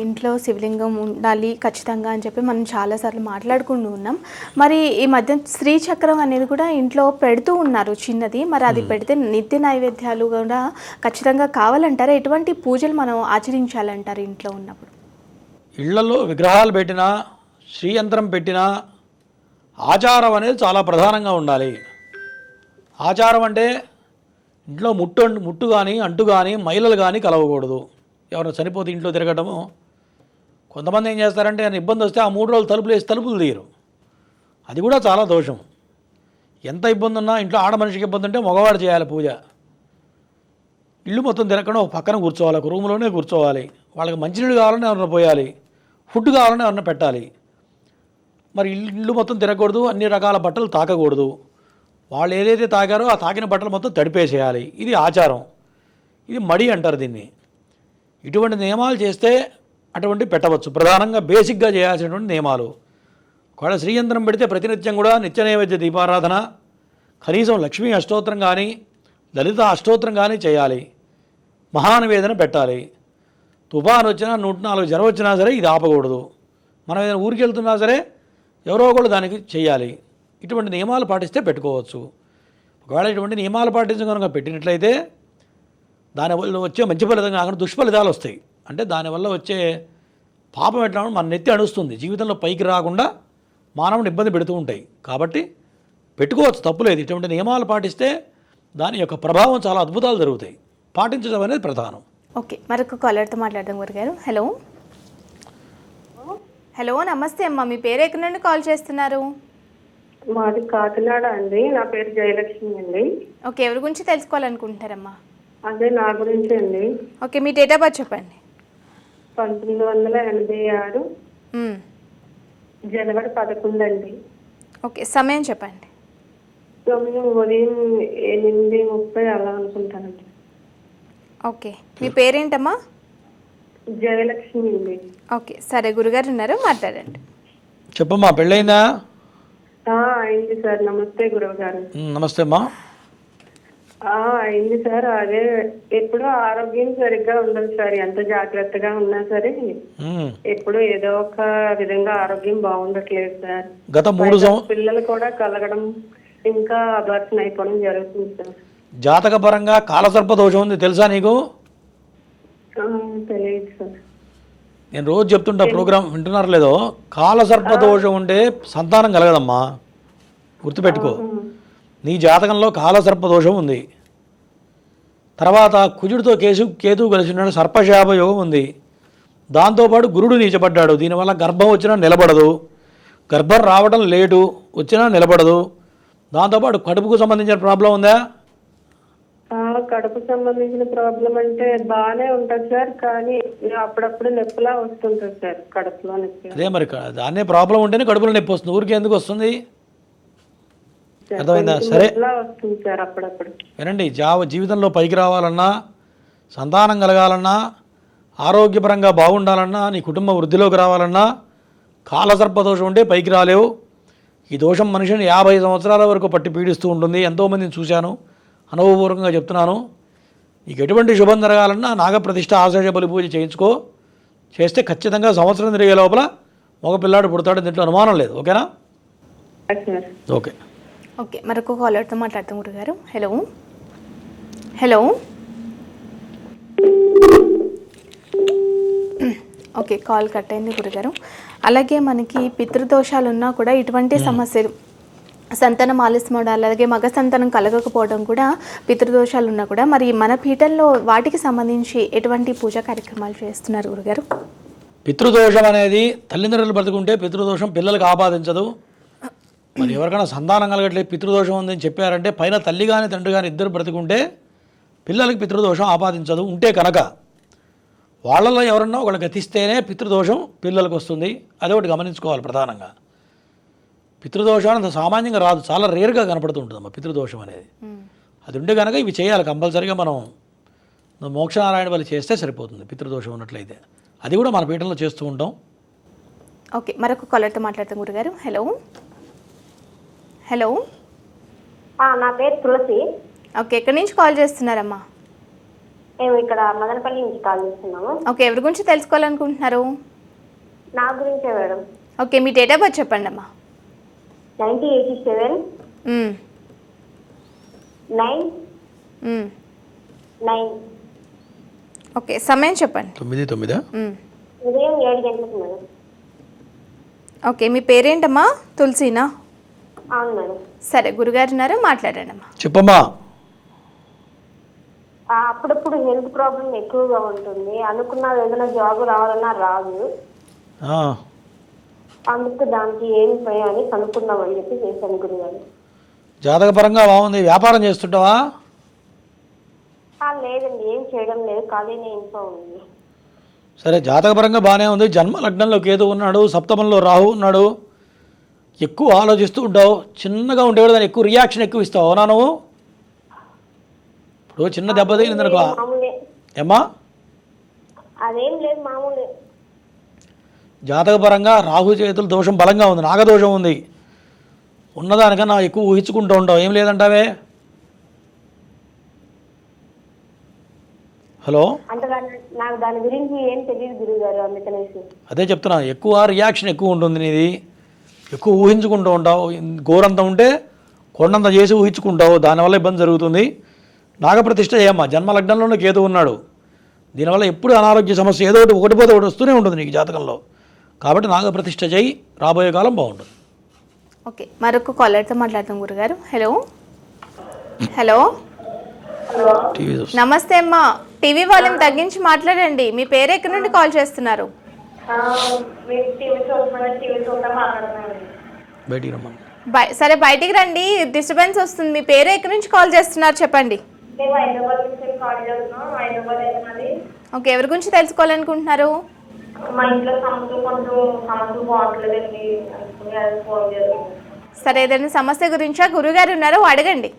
ఇంట్లో శివలింగం ఉండాలి ఖచ్చితంగా అని చెప్పి మనం చాలాసార్లు మాట్లాడుకుంటూ ఉన్నాం. మరి ఈ మధ్య శ్రీచక్రం అనేది కూడా ఇంట్లో పెడుతూ ఉన్నారు చిన్నది. మరి అది పెడితే నిత్య నైవేద్యాలు కూడా ఖచ్చితంగా కావాలంటారా? ఎటువంటి పూజలు మనం ఆచరించాలంటారు ఇంట్లో ఉన్నప్పుడు? ఇళ్లలో విగ్రహాలు పెట్టినా, శ్రీయంత్రం పెట్టినా ఆచారం అనేది చాలా ప్రధానంగా ఉండాలి. ఆచారం అంటే ఇంట్లో ముట్టు కానీ, అంటు కానీ, మైలలు కానీ కలవకూడదు. ఎవరైనా చనిపోతే ఇంట్లో తిరగటము. కొంతమంది ఏం చేస్తారంటే ఆయన ఇబ్బంది వస్తే ఆ 3 రోజులు తలుపులు వేసి తలుపులు తీయరు. అది కూడా చాలా దోషం. ఎంత ఇబ్బంది ఉన్నా ఇంట్లో ఆడమనిషికి ఇబ్బంది ఉంటే మగవాడు చేయాలి పూజ. ఇల్లు మొత్తం తిరగకుండా ఒక పక్కన కూర్చోవాలి, ఒక రూమ్లోనే కూర్చోవాలి. వాళ్ళకి మంచినీళ్ళు కావాలని ఎవరన్నా పోయాలి, ఫుడ్ కావాలని ఎవరన్నా పెట్టాలి. మరి ఇల్లు మొత్తం తిరగకూడదు, అన్ని రకాల బట్టలు తాకకూడదు. వాళ్ళు ఏదైతే తాగారో ఆ తాకిన బట్టలు మొత్తం తడిపేసేయాలి. ఇది ఆచారం. ఇది మడి అంటారు దీన్ని. ఇటువంటి నియమాలు చేస్తే అటువంటి పెట్టవచ్చు. ప్రధానంగా బేసిక్గా చేయాల్సినటువంటి నియమాలు. ఒకవేళ శ్రీయంత్రం పెడితే ప్రతినిత్యం కూడా నిత్య నైవేద్య దీపారాధన, కనీసం లక్ష్మీ అష్టోత్తరం కానీ, లలిత అష్టోత్తరం కానీ చేయాలి. మహానివేదన పెట్టాలి. తుఫాను వచ్చినా, 104 జ్వరం వచ్చినా సరే ఇది ఆపకూడదు. మనం ఏదైనా ఊరికి వెళ్తున్నా సరే ఎవరో ఒకళ్ళు దానికి చేయాలి. ఇటువంటి నియమాలు పాటిస్తే పెట్టుకోవచ్చు. ఒకవేళ ఇటువంటి నియమాలు పాటించి కనుక పెట్టినట్లయితే దానివల్ల వచ్చే మంచి ఫలితం కాకుండా దుష్ఫలితాలు వస్తాయి. అంటే దానివల్ల వచ్చే పాపం ఎట్లా మన నెత్తి అణుస్తుంది, జీవితంలో పైకి రాకుండా మానవుని ఇబ్బంది పెడుతూ ఉంటాయి. కాబట్టి పెట్టుకోవచ్చు, తప్పులేదు. ఇటువంటి నియమాలు పాటిస్తే దాని యొక్క ప్రభావం చాలా అద్భుతాలు జరుగుతాయి. పాటించడం అనేది ప్రధానం. ఓకే, మరొక కాలర్తో మాట్లాడదాం గురుగారు. హలో, హలో, నమస్తే అమ్మ. మీ పేరు ఎక్కడి నుండి కాల్ చేస్తున్నారు? మాది కాకినాడ అండి. నా పేరు జయలక్ష్మి అండి. ఓకే, ఎవరి గురించి తెలుసుకోవాలనుకుంటున్నారమ్మా? అదే నా గురించి అండి. Okay, me date of birth చెప్పండి. 1986 జనవరి 11 అండి. ఓకే, సమయం చెప్పండి. ఉదయం 8:30 అలా అనుకుంటానండి. ఓకే, మీ పేరేంటమ్మా? జయలక్ష్మి అండి. ఓకే, సరే, గురుగారు ఉన్నారు, మాట్లాడండి. చెప్పమ్మా, పెళ్ళయిందా? అయింది సార్. నమస్తే గురువు గారు. నమస్తే అమ్మా. అయింది సార్. అదే ఎప్పుడు ఆరోగ్యం సరిగ్గా ఉండదు సార్. ఎంత జాగ్రత్తగా ఉన్నా సరే ఎప్పుడు ఏదో ఒక విధంగా ఆరోగ్యం బాగుండట్లేదు సార్. గత 3 పిల్లలు కూడా కలగడం ఇంకా అబార్షన్ అయిపోవడం జరుగుతుంది సార్. జాతకపరంగా కాలసర్ప దోషం ఉంది తెలుసా నీకు? తెలియదు సార్. నేను రోజు చెప్తుంటా, ప్రోగ్రామ్ వింటున్నారు లేదో. కాలసర్ప దోషం ఉంటే సంతానం కలగదమ్మా, గుర్తుపెట్టుకో. నీ జాతకంలో కాలసర్ప దోషం ఉంది. తర్వాత కుజుడితో కేతువు కలిసి ఉన్నాడు, సర్పశాప యోగం ఉంది. దాంతోపాటు గురుడు నీచబడ్డాడు. దీనివల్ల గర్భం వచ్చినా నిలబడదు, గర్భం రావడం లేటు, వచ్చినా నిలబడదు. దాంతోపాటు కడుపుకు సంబంధించిన ప్రాబ్లం ఉందా? కడుపు సంబంధించిన ప్రాబ్లం అంటే బాగానే ఉంటుంది సార్, కానీ అప్పుడప్పుడు నొప్పిలా వస్తుంటుంది సార్, కడుపులో నొప్పి. అదే మరి దాన్నే ప్రాబ్లం ఉంటేనే కడుపులో నొప్పి వస్తుంది, ఊరికి ఎందుకు వస్తుంది? అర్థమైందా? సరే వస్తుంది సార్ అప్పుడప్పుడు. వినండి, జీవితంలో పైకి రావాలన్నా, సంతానం కలగాలన్నా, ఆరోగ్యపరంగా బాగుండాలన్నా, నీ కుటుంబం వృద్ధిలోకి రావాలన్నా కాలసర్ప దోషం ఉంటే పైకి రాలేవు. ఈ దోషం మనిషిని 50 సంవత్సరాల వరకు పట్టి పీడిస్తూ ఉంటుంది. ఎంతోమందిని చూశాను, అనుభవపూర్వకంగా చెప్తున్నాను. నీకు ఎటువంటి శుభం జరగాలన్నా నాగప్రతిష్ఠ ఆశేష బలి పూజ చేయించుకో. చేస్తే ఖచ్చితంగా సంవత్సరం తిరిగే లోపల మగ పిల్లాడు పుడతాడు, దీంట్లో అనుమానం లేదు. ఓకేనా? ఓకే ఓకే, మరొక కాలర్తో మాట్లాడతాం గురుగారు. Hello hello. Okay, call cut అయింది గురుగారు. అలాగే మనకి పితృదోషాలు ఉన్నా కూడా ఇటువంటి సమస్యలు, సంతానం ఆలస్యం అవడం, అలాగే మగ సంతానం కలగకపోవడం కూడా పితృదోషాలు ఉన్నా కూడా మరి మన పీఠంలో వాటికి సంబంధించి ఎటువంటి పూజా కార్యక్రమాలు చేస్తున్నారు గురుగారు? పితృదోషం అనేది తల్లిదండ్రులు బ్రతుకుంటే పితృదోషం పిల్లలకు ఆపాదించదు. మరి ఎవరికైనా సంతానం కలగట్లేదు, పితృదోషం ఉందని చెప్పారంటే పైన తల్లి కానీ తండ్రి కానీ ఇద్దరు బ్రతుకుంటే పిల్లలకి పితృదోషం ఆపాదించదు. ఉంటే కనుక వాళ్ళలో ఎవరన్నా ఒకళ్ళు గతిస్తేనే పితృదోషం పిల్లలకు వస్తుంది. అదొకటి గమనించుకోవాలి ప్రధానంగా. పితృదోషం అంత సామాన్యంగా రాదు, చాలా రేర్గా కనపడుతుంటుందమ్మా పితృదోషం అనేది. అది ఉంటే కనుక ఇవి చేయాలి కంపల్సరీగా. మనం మోక్షనారాయణ బలి చేస్తే సరిపోతుంది పితృదోషం ఉన్నట్లయితే. అది కూడా మన పీఠంలో చేస్తూ ఉంటాం. ఓకే, మరొక కాలర్తో మాట్లాడతాం గురుగారు. Hello hello. నా పేరు తులసి. ఓకే, ఎక్కడి నుంచి కాల్ చేస్తున్నారమ్మా? మేము ఇక్కడ మదనపల్లి నుంచి కాల్ చేస్తున్నాము. ఓకే, ఎవరి గురించి తెలుసుకోవాలనుకుంటున్నారు? నా గురించే madam. Okay, me date of birth చెప్పండి అమ్మా. 1987 9 ఓకే, సమయం చెప్పండి. 9 ఉదయం 7 గంటలకు మేడం. ఓకే, మీ పేరేంటమ్మా? తులసినా? అవును మేడం. సరే, గురుగారు ఉన్నారు, మాట్లాడండి అమ్మా. చెప్పమ్మా. అప్పుడప్పుడు హెల్త్ ప్రాబ్లం ఎక్కువగా ఉంటుంది. అనుకున్న ఏదైనా జాబ్ రావాలన్నా రాదు. అందుకు దానికి ఏమి అని కనుక్కుందామని చెప్పి చేశాను గురుగారు. జాతకపరంగా బాగుంది. వ్యాపారం చేస్తుంటావా? లేదండి, ఏం చేయడం లేదు, ఖాళీనే ఇంట్లో ఉంది. సరే, జాతకపరంగా బాగానే ఉంది. జన్మ లగ్నంలో కేతు ఉన్నాడు, సప్తమంలో రాహు ఉన్నాడు. ఎక్కువ ఆలోచిస్తూ ఉంటావు, చిన్నగా ఉంటే కూడా దాన్ని ఎక్కువ రియాక్షన్ ఎక్కువ ఇస్తావు. అవునా నువ్వు? ఇప్పుడు చిన్న దెబ్బ తగిలిందనుకో ఏమ్మా, అదేం లేదు, మామూలే. జాతకపరంగా రాహు చేతుల దోషం బలంగా ఉంది, నాగదోషం ఉంది. ఉన్నదానికన్నా ఎక్కువ ఊహించుకుంటూ ఉంటావు. ఏం లేదంటావే? హలో. అంటే నాకు దాని గురించి ఏం తెలియదు గురుగారు, అందుకనేసి. అదే చెప్తున్నా, ఎక్కువ రియాక్షన్ ఎక్కువ ఉంటుంది నీది, ఎక్కువ ఊహించుకుంటూ ఉంటావు. ఘోరంత ఉంటే కొండంత చేసి ఊహించుకుంటావు, దానివల్ల ఇబ్బంది జరుగుతుంది. నాగప్రతిష్ఠ చేయమ్మా. జన్మలగ్నంలోనే కేతు ఉన్నాడు, దీనివల్ల ఎప్పుడు అనారోగ్య సమస్య ఏదో ఒకటి పోతే ఒకటి వస్తూనే ఉంటుంది నీకు జాతకంలో. కాబట్టి నాగప్రతిష్ఠ చేయి, రాబోయే కాలం బాగుంటుంది. ఓకే, మరొక కాలర్తో మాట్లాడతాం గురుగారు. Hello hello. నమస్తే అమ్మా, టీవీ వాల్యూమ్ తగ్గించి మాట్లాడండి. మీ పేరు ఎక్కడి నుండి కాల్ చేస్తున్నారు? బయటికి రమ్మని. సరే, బయటికి రండి, డిస్టర్బెన్స్ వస్తుంది. మీ పేరు ఎక్కడి నుంచి కాల్ చేస్తున్నారు చెప్పండి. ఓకే, ఎవరి గురించి తెలుసుకోవాలనుకుంటున్నారు? మా ఇంట్లో సమస్య బాగుంటలేదండి. సరే, ఏదైనా సమస్య గురించా? గురుగారు ఉన్నారు, అడగండి.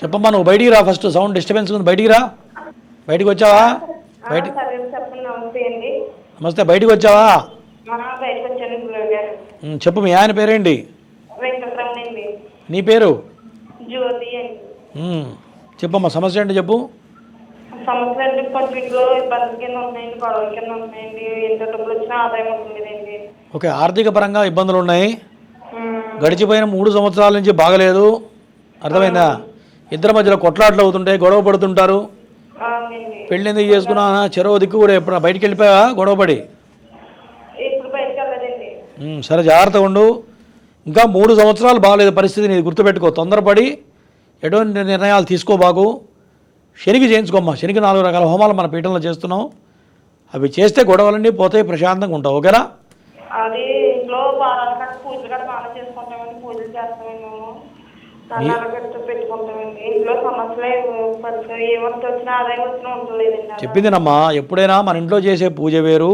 చెప్పమ్మా. నువ్వు బయటికి రా, ఫస్ట్ సౌండ్ డిస్టర్బెన్స్ ఉంది. బయటికి రా. బయటికి వచ్చావా? బయటికి. నమస్తే, బయటికి వచ్చావా? చెప్పు, మీ ఆయన పేరేంటి? నీ పేరు? జ్యోతి చెప్పమ్మా సమస్య ఏంటి చెప్పు. సమస్యలు అంటే కొంచెం ఇంట్లో ఇబ్బంది కింద ఉన్నాయండి, గొడవల కింద ఉన్నాయండి. ఎంత డబ్బులు వచ్చినా ఆదాయం ఉంటుందండి. ఓకే, ఆర్థిక పరంగా ఇబ్బందులు ఉన్నాయి. గడిచిపోయిన 3 సంవత్సరాల నుంచి బాగలేదు, అర్థమైందా? ఇద్దరి మధ్యలో కొట్లాట్లు అవుతుంటాయి, గొడవ పడుతుంటారు. పెళ్ళి ఎందుకు చేసుకున్నా చెరో దిక్కు కూడా ఎప్పుడు బయటికి వెళ్ళిపోయావా గొడవపడి? ఇప్పుడు బయటకు వెళ్ళదండి. సరే జాగ్రత్తగా ఉండు. ఇంకా 3 సంవత్సరాలు బాగలేదు పరిస్థితి, నీది గుర్తుపెట్టుకో. తొందరపడి ఎటువంటి నిర్ణయాలు తీసుకోబాకు. శనికి చేయించుకోమ్మా. శనికి 4 రకాల హోమాలు మన పీఠంలో చేస్తున్నాం. అవి చేస్తే గొడవలన్నీ పోతాయి, ప్రశాంతంగా ఉంటావు. ఓకేనా? అది ఇంట్లో వారాల కట్ట పూజలు కట్ట బాగా చేసుకుంటామండి. పూజలు చేస్తామండి మేము. తల్లాల కట్ట పెట్టుకుంటామండి. ఇంట్లో సమస్యలు ఏమంత వచ్చినా ఆదాయం వచ్చినా ఉండలేదండి. చెప్పిందినమ్మా, ఎప్పుడైనా మన ఇంట్లో చేసే పూజ వేరు,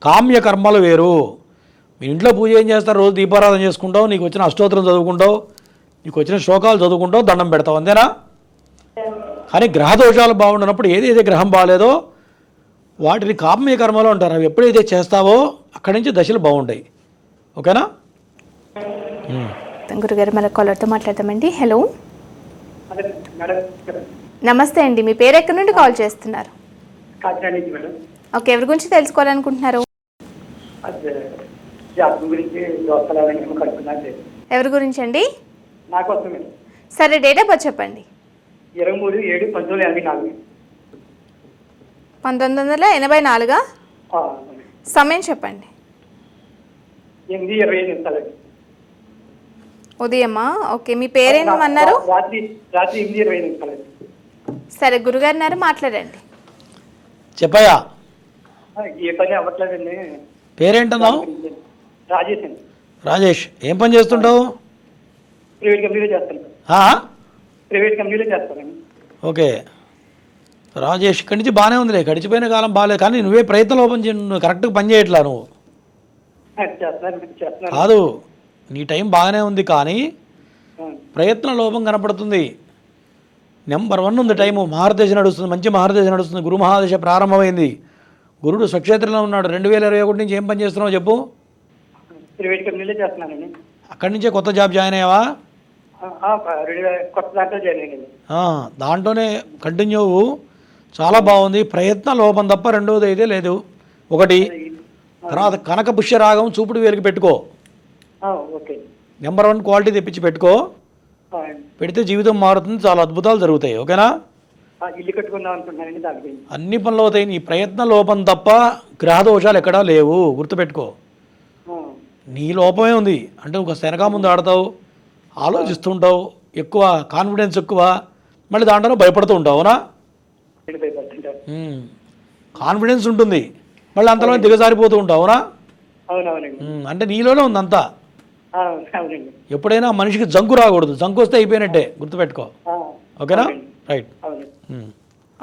కామ్య కర్మలు వేరు. మీ ఇంట్లో పూజ ఏం చేస్తారు? రోజు దీపారాధన చేసుకుంటావు, నీకు వచ్చిన అష్టోత్తరం చదువుకుంటావు, నీకు వచ్చిన శ్లోకాలు చదువుకుంటావు, దండం పెడతావు, అంతేనా? కానీ గ్రహ దోషాలు బాగుండనప్పుడు ఏదైతే గ్రహం బాగాలేదో వాటిని కామ్య కర్మలు అంటారు. అవి ఎప్పుడైతే చేస్తావో అక్కడి నుంచి దశలు బాగుంటాయి. ఓకేనా? గురుగారు మన కాలర్తో మాట్లాడతామండి. హలో, నమస్తే అండి. మీ పేరు ఎక్కడి నుండి కాల్ చేస్తున్నారు? ఓకే, ఎవరి గురించి తెలుసుకోవాలనుకుంటున్నారు? ఎవరి గురించి అండి? సరే, డేట్ ఆఫ్ బర్త్ చెప్పండి. 23/7/1984. 1984. సమయం చెప్పండి. 8:25 ఉదయమా? ఓకే, మీ పేరేమన్నారు? రాత్రి 8:25. సరే, గురుగారు మాట్లాడండి. చెప్పయ్యా. ఏ పని అవ్వట్లేదండి. పేరేంటన్నావు? రాజేష్ అండి. రాజేష్, ఏం పని చేస్తుంటావు? ప్రైవేట్ కంపెనీలో చేస్తాను. ప్రైవేట్ కంపెనీలో చేస్తానండి. ఓకే రాజేష్, ఇక్కడి నుంచి బాగానే ఉందిలే, గడిచిపోయిన కాలం బాగాలేదు. కానీ నువ్వే ప్రయత్నం లోపం నువ్వు కరెక్ట్గా పని చేయట్లా. నువ్వు చేస్తున్నాను. కాదు, నీ టైం బాగానే ఉంది కానీ ప్రయత్న లోపం కనపడుతుంది. నెంబర్ 1 ఉంది టైము. మహారదశ నడుస్తుంది, మంచి మహారదశ నడుస్తుంది. గురు మహాదశ ప్రారంభమైంది. గురుడు స్వక్షేత్రంలో ఉన్నాడు. 2021 నుంచి ఏం పని చేస్తున్నావు చెప్పు? ప్రైవేట్ కంపెనీలో చేస్తున్నానండి. అక్కడి నుంచే కొత్త జాబ్ జాయిన్ అయ్యావా? కొత్త దాంట్లో జాయిన్ అయ్యండి. దాంట్లోనే కంటిన్యూ. చాలా బాగుంది. ప్రయత్న లోపం తప్ప రెండోది అయితే లేదు. ఒకటి. తర్వాత కనక పుష్య రాగం చూపుడు వేలికి పెట్టుకో. ఓకే. నెంబర్ 1 క్వాలిటీ తెప్పించి పెట్టుకో. పెడితే జీవితం మారుతుంది, చాలా అద్భుతాలు జరుగుతాయి. ఓకేనా? ఇల్లు కట్టుకుందాం అనుకుంటున్నానండి. దానికి అన్ని పనులు అవుతాయి. నీ ప్రయత్న లోపం తప్ప గ్రహ దోషాలు ఎక్కడా లేవు, గుర్తుపెట్టుకో. నీ లోపమే ఉంది. అంటే ఒక శనగా ముందు ఆడతావు, ఆలోచిస్తుంటావు, ఎక్కువ కాన్ఫిడెన్స్ ఎక్కువ, మళ్ళీ దాంట్లో భయపడుతూ ఉంటావు. అవునా? కాన్ఫిడెన్స్ ఉంటుంది, మళ్ళీ అంతలో దిగజారిపోతూ ఉంటావు. అవునా? అంటే నీలోనే ఉంది అంతా. ఎప్పుడైనా మనిషికి జంకు రాకూడదు. జంకు వస్తే అయిపోయినట్టే, గుర్తుపెట్టుకో. ఓకేనా? రైట్.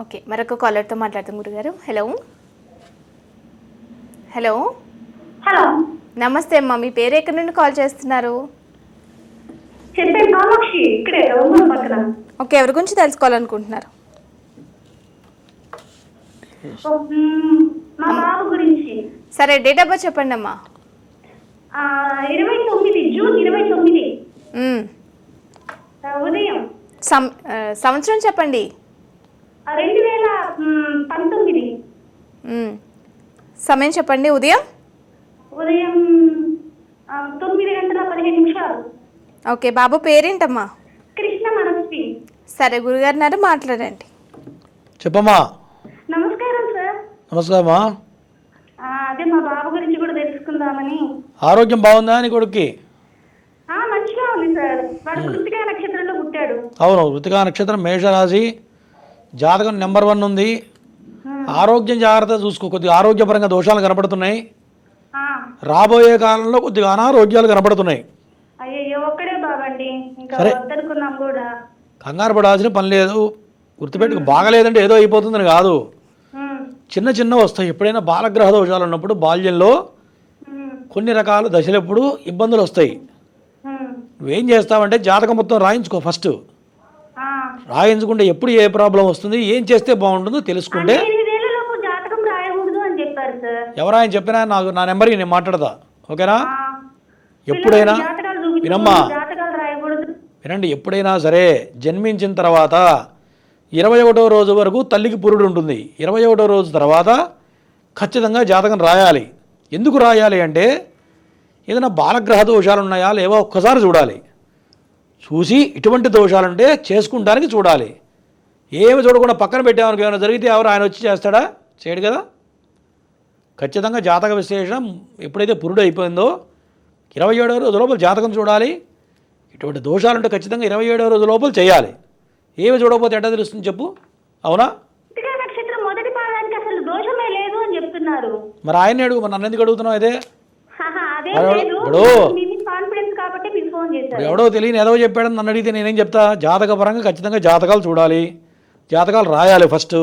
ఓకే, మరొక కాలర్తో మాట్లాడతాం గురుగారు. హలో. హలో. హలో, నమస్తే అమ్మా. మీ పేరు ఎక్కడి నుండి కాల్ చేస్తున్నారు? చెప్పే కామాక్షి, ఇక్కడే పక్కన. ఓకే, ఎవరి గురించి తెలుసుకోవాలనుకుంటున్నారు? మా బాబు గురించి. సరే, డేట్ ఆఫ్ బర్త్ చెప్పండి అమ్మా. 29 జూన్ 29 ఉదయం. సంవత్సరం చెప్పండి. 2019. సమయం చెప్పండి. ఉదయం 9:15. ఓకే, బాబు పేరేంటమ్మా? కృష్ణ మనస్వి. సరే, గురుగారు మాట్లాడండి. చెప్పమ్మా. నమస్కారం సార్. నమస్కారమ్మా. అదే మా బాబు గురించి కూడా తెలుసుకుందామని. ఆరోగ్యం బాగుందా నీ కొడుక్కి? మంచిగా ఉంది సార్. వాడు కృతికా నక్షత్రంలో పుట్టాడు. అవును, కృతికా నక్షత్రం, మేషరాశి, జాతకం నెంబర్ 1 ఉంది. ఆరోగ్యం జాగ్రత్త చూసుకో. కొద్దిగా ఆరోగ్యపరంగా దోషాలు కనపడుతున్నాయి. రాబోయే కాలంలో కొద్దిగా అనారోగ్యాలు కనపడుతున్నాయి. అయ్యో, ఒక్కడే బాబండి, ఇంకా వద్దనుకున్నాం కూడా. కంగారు పడాల్సిన పని లేదు. గుర్తుపెట్టుకు, బాగలేదంటే ఏదో అయిపోతుందని కాదు. చిన్న చిన్న వస్తాయి. ఎప్పుడైనా బాలగ్రహ దోషాలు ఉన్నప్పుడు బాల్యంలో కొన్ని రకాల దశలప్పుడు ఇబ్బందులు వస్తాయి. నువ్వేం చేస్తావంటే జాతకం మొత్తం రాయించుకో. ఫస్ట్ రాయించుకుంటే ఎప్పుడు ఏ ప్రాబ్లం వస్తుంది, ఏం చేస్తే బాగుంటుందో తెలుసుకుంటే. ఎవరు ఆయన చెప్పినా నా నెంబర్కి నేను మాట్లాడతా. ఓకేనా? ఎప్పుడైనా వినండి, ఎప్పుడైనా సరే జన్మించిన తర్వాత 21వ రోజు వరకు తల్లికి పురుడు ఉంటుంది. 21వ రోజు తర్వాత ఖచ్చితంగా జాతకం రాయాలి. ఎందుకు రాయాలి అంటే ఏదైనా బాలగ్రహ దోషాలు ఉన్నాయా లేవో ఒక్కసారి చూడాలి. చూసి ఇటువంటి దోషాలుంటే చేసుకుంటానికి చూడాలి. ఏమి చూడకుండా పక్కన పెట్టామనుకో ఏమైనా జరిగితే ఎవరు ఆయన వచ్చి చేస్తాడా? చేయడు కదా. ఖచ్చితంగా జాతక విశ్లేషణ ఎప్పుడైతే పురుడు అయిపోయిందో 27వ రోజు లోపల జాతకం చూడాలి. ఇటువంటి దోషాలుంటే ఖచ్చితంగా 27వ రోజు లోపల చేయాలి. ఏమి చూడకపోతే ఎట్లా తెలుస్తుంది చెప్పు? అవునా? నక్షత్రం మొదటి పాదానికి అసలు దోషమే లేదు అని చెప్తున్నారు. మరి ఆయన అడుగు, మరి నన్ను ఎందుకు అడుగుతున్నావు? అదే కాన్ఫిడెన్స్ కాబట్టి మీకు ఫోన్ చేశాను. ఎవడో తెలియని ఏదో చెప్పాడని నన్ను అడిగితే నేనేం చెప్తా? జాతకపరంగా ఖచ్చితంగా జాతకాలు చూడాలి, జాతకాలు రాయాలి. ఫస్ట్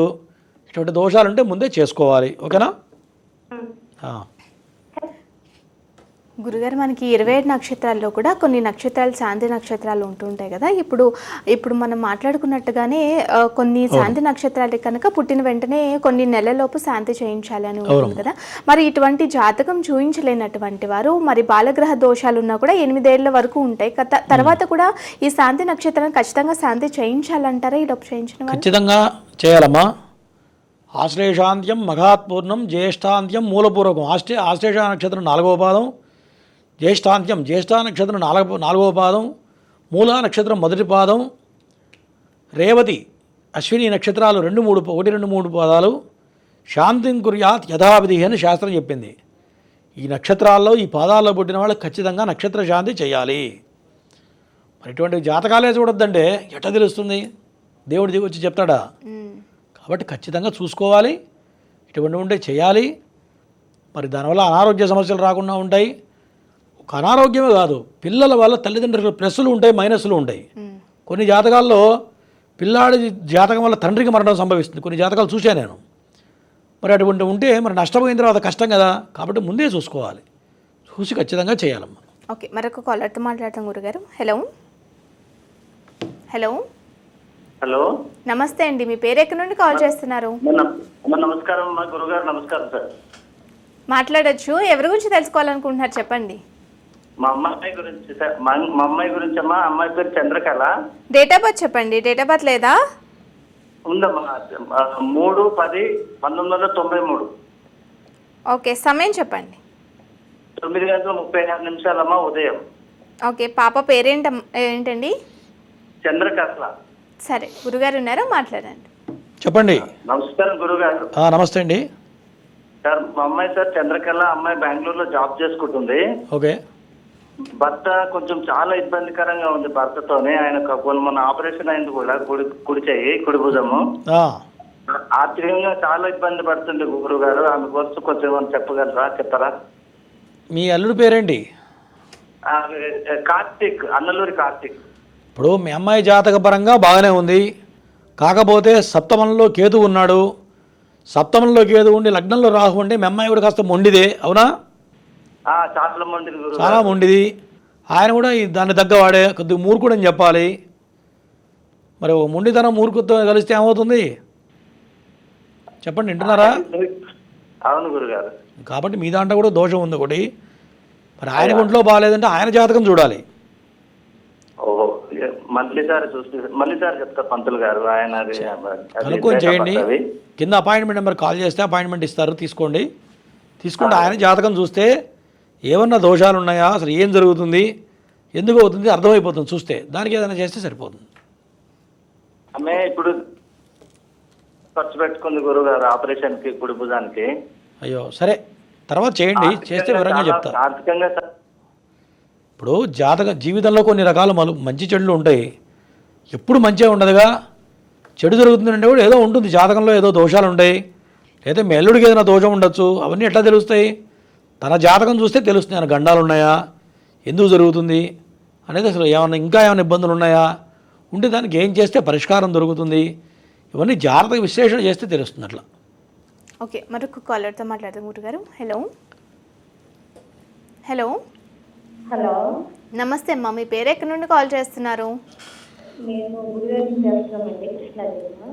ఇటువంటి దోషాలుంటే ముందే చేసుకోవాలి. ఓకేనా? గురుగారు, మనకి 27 నక్షత్రాల్లో కూడా కొన్ని నక్షత్రాలు శాంతి నక్షత్రాలు ఉంటుంటాయి కదా. ఇప్పుడు మనం మాట్లాడుకున్నట్టుగానే కొన్ని శాంతి నక్షత్రాలు కనుక పుట్టిన వెంటనే కొన్ని నెలలలోపు శాంతి చేయించాలి అని ఉంటుంది కదా. మరి ఇటువంటి జాతకం చూయించలేనటువంటి వారు మరి బాలగ్రహ దోషాలు ఉన్నా కూడా 8 ఏళ్ల వరకు ఉంటాయి. తర్వాత కూడా ఈ శాంతి నక్షత్రాన్ని ఖచ్చితంగా శాంతి చేయించాలంటారా? ఈ లోపు చేయించిన ఖచ్చితంగా చేయాలమ్మా. ఆశ్లేషాంత్యం మఘాత్పూర్ణం, జ్యేష్ఠాంత్యం మూలపూర్వకం. ఆశ్లేష నక్షత్రం 4వ పాదం, జ్యేష్ఠాంత్యం జ్యేష్ఠ నక్షత్రం 4వ పాదం, మూలా నక్షత్రం 1వ పాదం, రేవతి అశ్విని నక్షత్రాలు 1, 2, 3 పాదాలు. శాంతిం కుర్యాత్ యథావిధి అని శాస్త్రం చెప్పింది. ఈ నక్షత్రాల్లో ఈ పాదాల్లో పుట్టిన వాళ్ళు ఖచ్చితంగా నక్షత్ర శాంతి చేయాలి. మరి ఇటువంటి జాతకాలే చూడొద్దంటే ఎట్లా తెలుస్తుంది? దేవుడి దిగి వచ్చి చెప్తాడా? కాబట్టి ఖచ్చితంగా చూసుకోవాలి. ఇటువంటి ఉంటే చేయాలి. మరి దానివల్ల అనారోగ్య సమస్యలు రాకుండా ఉంటాయి. ఒక అనారోగ్యమే కాదు, పిల్లల వల్ల తల్లిదండ్రులకు ప్లస్లు ఉంటాయి, మైనస్లు ఉంటాయి. కొన్ని జాతకాల్లో పిల్లాడి జాతకం వల్ల తండ్రికి మరణం సంభవిస్తుంది. కొన్ని జాతకాలు చూశాను నేను. మరి అటువంటి ఉంటే మరి నష్టపోయిన తర్వాత కష్టం కదా. కాబట్టి ముందే చూసుకోవాలి, చూసి ఖచ్చితంగా చేయాలమ్మా. ఓకే, మరొక కాలర్తో మాట్లాడతాం గురుగారు. హలో హలో హలో, నమస్తే అండి. మీ పేరు ఎక్కడి నుండి కాల్ చేస్తున్నారు? నమస్కారం మా గురుగారు. నమస్కారం సార్. మాట్లాడొచ్చు. ఎవరి గురించి తెలుసుకోవాలనుకుంటున్నారు చెప్పండి. మా అమ్మాయి గురించి సార్. మా అమ్మాయి గురించి అమ్మా. అమ్మాయి పేరు చంద్రకళ. డేట్ ఆఫ్ బర్త్ చెప్పండి. డేట్ ఆఫ్ బర్త్ లేదా? ఉందమ్మా. 3/10/1993. ఓకే, సమయం చెప్పండి. 9:36 ఉదయం. ఓకే, పాప ఏంటండి? చంద్రకళ. సరే, గురుగారు ఉన్నారు, మాట్లాడండి. చెప్పండి. నమస్కారం గురుగారు. నమస్తే అండి సార్. మా అమ్మాయి సార్ చంద్రకళ. అమ్మాయి బెంగళూరులో జాబ్ చేసుకుంటుంది. ఓకే. భర్త కొంచెం చాలా ఇబ్బందికరంగా ఉంది భర్తతోనే. ఆయన మొన్న ఆపరేషన్ అయింది కూడా, కుడి చెయ్యి, కుడి భుజము. ఆర్థికంగా చాలా ఇబ్బంది పడుతుంది గురుగారు. ఆమె కోసం కొంచెం ఏమైనా చెప్తారా? మీ అల్లుడి పేరేంటి? కార్తీక్, అన్నలూరి కార్తీక్. ఇప్పుడు మీ అమ్మాయి జాతక పరంగా బాగానే ఉంది. కాకపోతే సప్తమంలో కేతు ఉన్నాడు. సప్తమంలో కేతు ఉండి లగ్నంలో రాహు ఉండి మీ అమ్మాయి కూడా కాస్త మొండిదే. అవునా? చాలా మొండిది. ఆయన కూడా దాన్ని తగ్గవాడే, కొద్దిగా మూర్ఖుడు అని చెప్పాలి. మరి మొండితనం మూర్ఖుత్వం కలిస్తే ఏమవుతుంది చెప్పండి, వింటున్నారా? అవును గురుగారు. కాబట్టి మీ దాంట్లో కూడా దోషం ఉంది ఒకటి. మరి ఆయన ఒంట్లో బాగాలేదంటే ఆయన జాతకం చూడాలి. ఓహో, మళ్ళీ సార్ చెప్తా పంతులు గారు. ఆయన కనుక్కొని చేయండి. కింద అపాయింట్మెంట్ నెంబర్ కాల్ చేస్తే అపాయింట్మెంట్ ఇస్తారు, తీసుకోండి. తీసుకుంటే ఆయన జాతకం చూస్తే ఏమన్నా దోషాలు ఉన్నాయా, అసలు ఏం జరుగుతుంది, ఎందుకు అవుతుంది అర్థమైపోతుంది చూస్తే. దానికి ఏదైనా చేస్తే సరిపోతుంది. ఆమె ఇప్పుడు ఖర్చు పెట్టుకుంది గురుగారు ఆపరేషన్కి, కుడి భుజానికి. అయ్యో, సరే తర్వాత చేయండి, చేస్తే వివరంగా చెప్తా. ఆర్థికంగా ఇప్పుడు జీవితంలో కొన్ని రకాల మంచి చెడులు ఉంటాయి. ఎప్పుడు మంచిగా ఉండదుగా. చెడు జరుగుతుందంటే కూడా ఏదో ఉంటుంది, జాతకంలో ఏదో దోషాలు ఉంటాయి. లేదా మీ అల్లుడికి ఏదైనా దోషం ఉండొచ్చు. అవన్నీ ఎట్లా తెలుస్తాయి? తన జాతకం చూస్తే తెలుస్తుంది. ఆయన గండాలు ఉన్నాయా, ఎందుకు జరుగుతుంది అనేది, అసలు ఇంకా ఏమైనా ఇబ్బందులు ఉన్నాయా, ఉంటే దానికి ఏం చేస్తే పరిష్కారం దొరుకుతుంది, ఇవన్నీ జాగ్రత్తగా విశ్లేషణ చేస్తే తెలుస్తుంది అట్లా. ఓకే, మరొక కాలర్తో మాట్లాడదాం గురుగారు. హలో హలో హలో, నమస్తే అమ్మా. మీ పేరు ఎక్కడి నుండి కాల్ చేస్తున్నారు? మేము గురుగారు చేస్తున్నామండి, కృష్ణా జిల్లా.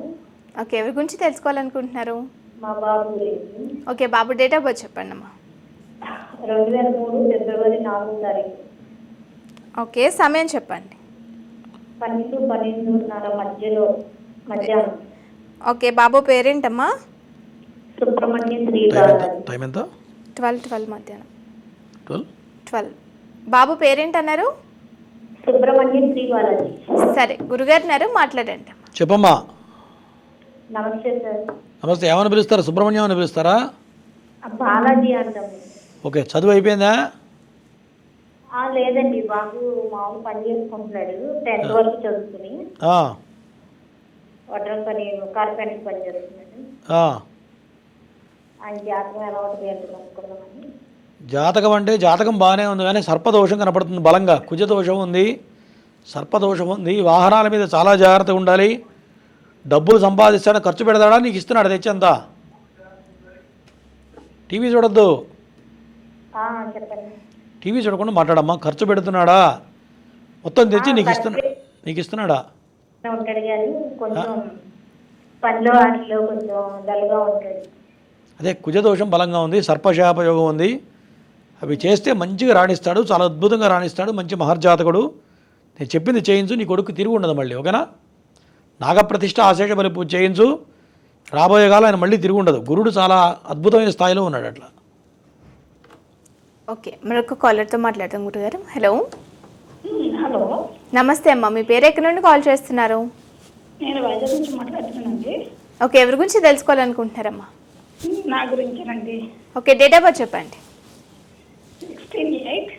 ఓకే, ఎవరి గురించి తెలుసుకోవాలనుకుంటున్నారు? మా బాబు గురించి. Okay, Babu date of birth చెప్పండి అమ్మా. 2003 ఫిబ్రవరి 4వ తారీఖు. ఓకే, సమయం చెప్పండి. 12:30 మధ్యాహ్నం. ఓకే, బాబు పేరేంటమ్మా? సుబ్రహ్మణ్యం శ్రీ టైం ఎంత? 12 మధ్యాహ్నం 12. 12. బాబు పేరేంటన్నారు? సుబ్రహ్మణ్యం శ్రీ బాలాజీ. సరే, గురుగారు మాట్లాడండి. చెప్పమ్మా. నమస్తే సార్. నమస్తే. ఏమని పిలుస్తారా? సుబ్రహ్మణ్యం అని పిలుస్తారా? బాలాజీ అంటాము. ఓకే, చదువు అయిపోయిందా? లేదండి, బాబు మామూలు పని చేసుకుంటున్నాడు. 10th వరకు చదువుకుని వడ్రం పని, కార్పెంటర్ పని చేస్తున్నాడు. ఆయన జాతకం ఎలా ఉంటుంది అంటే కనుక్కున్నామని. జాతకం అంటే జాతకం బాగానే ఉంది, కానీ సర్పదోషం కనపడుతుంది బలంగా. కుజదోషం ఉంది, సర్పదోషం ఉంది. వాహనాల మీద చాలా జాగ్రత్తగా ఉండాలి. డబ్బులు సంపాదిస్తాడా, ఖర్చు పెడతాడా, నీకు ఇస్తున్నాడు తెచ్చంతా. టీవీ చూడొద్దు. చెప్పండి. టీవీ చూడకుండా మాట్లాడమ్మా. ఖర్చు పెడుతున్నాడా, మొత్తం తెచ్చి నీకు ఇస్తున్నాడా? ఉంటాడు కానీ కొంచెం పనిలో వాటిలో కొంచెం డల్గా ఉంటాడు. అదే కుజదోషం బలంగా ఉంది, సర్పశాపయోగం ఉంది. అవి చేస్తే మంచిగా రాణిస్తాడు, చాలా అద్భుతంగా రాణిస్తాడు. మంచి మహర్జాతకుడు. నేను చెప్పింది చేయించు, నీ కొడుకు తిరిగి ఉండదు మళ్ళీ. ఓకేనా? నాగప్రతిష్ఠ, ఆశేష బలి పూజ చేయించు. రాబోయే కాలం ఆయన మళ్ళీ తిరిగి ఉండదు. గురుడు చాలా అద్భుతమైన స్థాయిలో ఉన్నాడు అట్లా. ఓకే, మరొక కాలర్తో మాట్లాడతాం గురుగారు. హలో. హలో, నమస్తే అమ్మా, మీ పేరు ఎక్కడి నుండి కాల్ చేస్తున్నారు? నేను వైజాగ్ నుంచి మాట్లాడుతున్నానండి. ఓకే, ఎవరి గురించి తెలుసుకోవాలనుకుంటున్నారమ్మా? నా గురించేనండి. ఓకే, డేట్ ఆఫ్ బర్త్ చెప్పండి. 16/8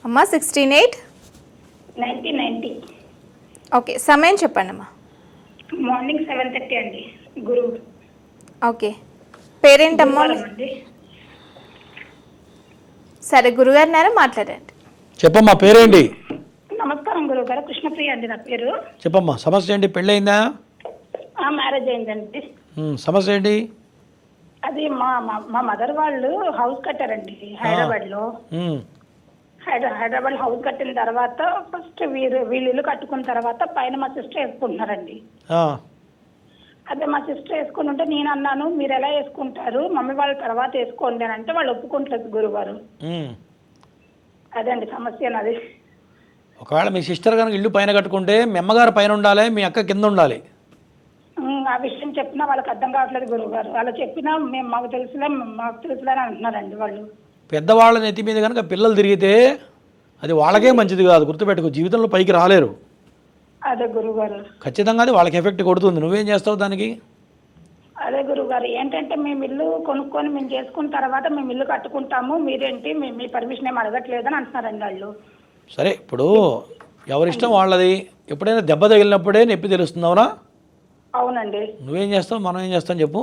అమ్మా. 16/8/1990. ఓకే, సమయం చెప్పండి అమ్మా. మార్నింగ్ 7:30 అండి. గురువు. ఓకే, పేరేంటమ్మా? అండి. సరే, గురుగారు మాట్లాడండి. చెప్పమ్మా, పేరేంటి? నమస్కారం గురువు గారు. కృష్ణప్రియ అండి నా పేరు. చెప్పమ్మా, సమస్య ఏంటి? పెళ్ళయిందా? మ్యారేజ్ అయిందండి. సమస్య ఏంటి? అది మా మదర్ వాళ్ళు హౌస్ కట్టారండి హైదరాబాద్లో. హైదరాబాద్ హౌస్ కట్టిన తర్వాత ఫస్ట్ వీళ్ళు ఇల్లు కట్టుకున్న తర్వాత పైన మా సిస్టర్ వేసుకుంటున్నారండి. అదే మా సిస్టర్ వేసుకుని ఉంటే నేను అన్నాను, మీరు ఎలా వేసుకుంటారు, మమ్మీ వాళ్ళ తర్వాత వేసుకోండి అని అంటే వాళ్ళు ఒప్పుకుంటారు గురుగారు. అదండి సమస్య నాది. ఒకవేళ మీ సిస్టర్ కనుక ఇల్లు పైన కట్టుకుంటే మీ అమ్మగారు పైన ఉండాలి, మీ అక్క కింద ఉండాలి. ఆ విషయం చెప్పినా వాళ్ళకి అర్థం కావట్లేదు గురుగారు. అలా చెప్పినా మేము మాకు తెలుసులే అని అంటున్నారండి వాళ్ళు. పెద్దవాళ్ళ నెత్తి మీద కనుక పిల్లలు తిరిగితే అది వాళ్ళకే మంచిది కాదు, గుర్తుపెట్టుకో. జీవితంలో పైకి రాలేరు. అదే గురుగారు. ఖచ్చితంగా అది వాళ్ళకి ఎఫెక్ట్ కొడుతుంది. నువ్వేం చేస్తావు దానికి? అదే గురుగారు, ఏంటంటే మేము ఇల్లు కొనుక్కొని మేము చేసుకున్న తర్వాత మేము ఇల్లు కట్టుకుంటాము, మీరేంటి మీ పర్మిషన్ ఏమి అడగట్లేదని అంటున్నారండి వాళ్ళు. సరే, ఇప్పుడు ఎవరిష్టం వాళ్ళది. ఎప్పుడైనా దెబ్బ తగిలినప్పుడే నొప్పి తెలుస్తుందవునా? అవునండి. నువ్వేం చేస్తావు, మనం ఏం చేస్తాం చెప్పు.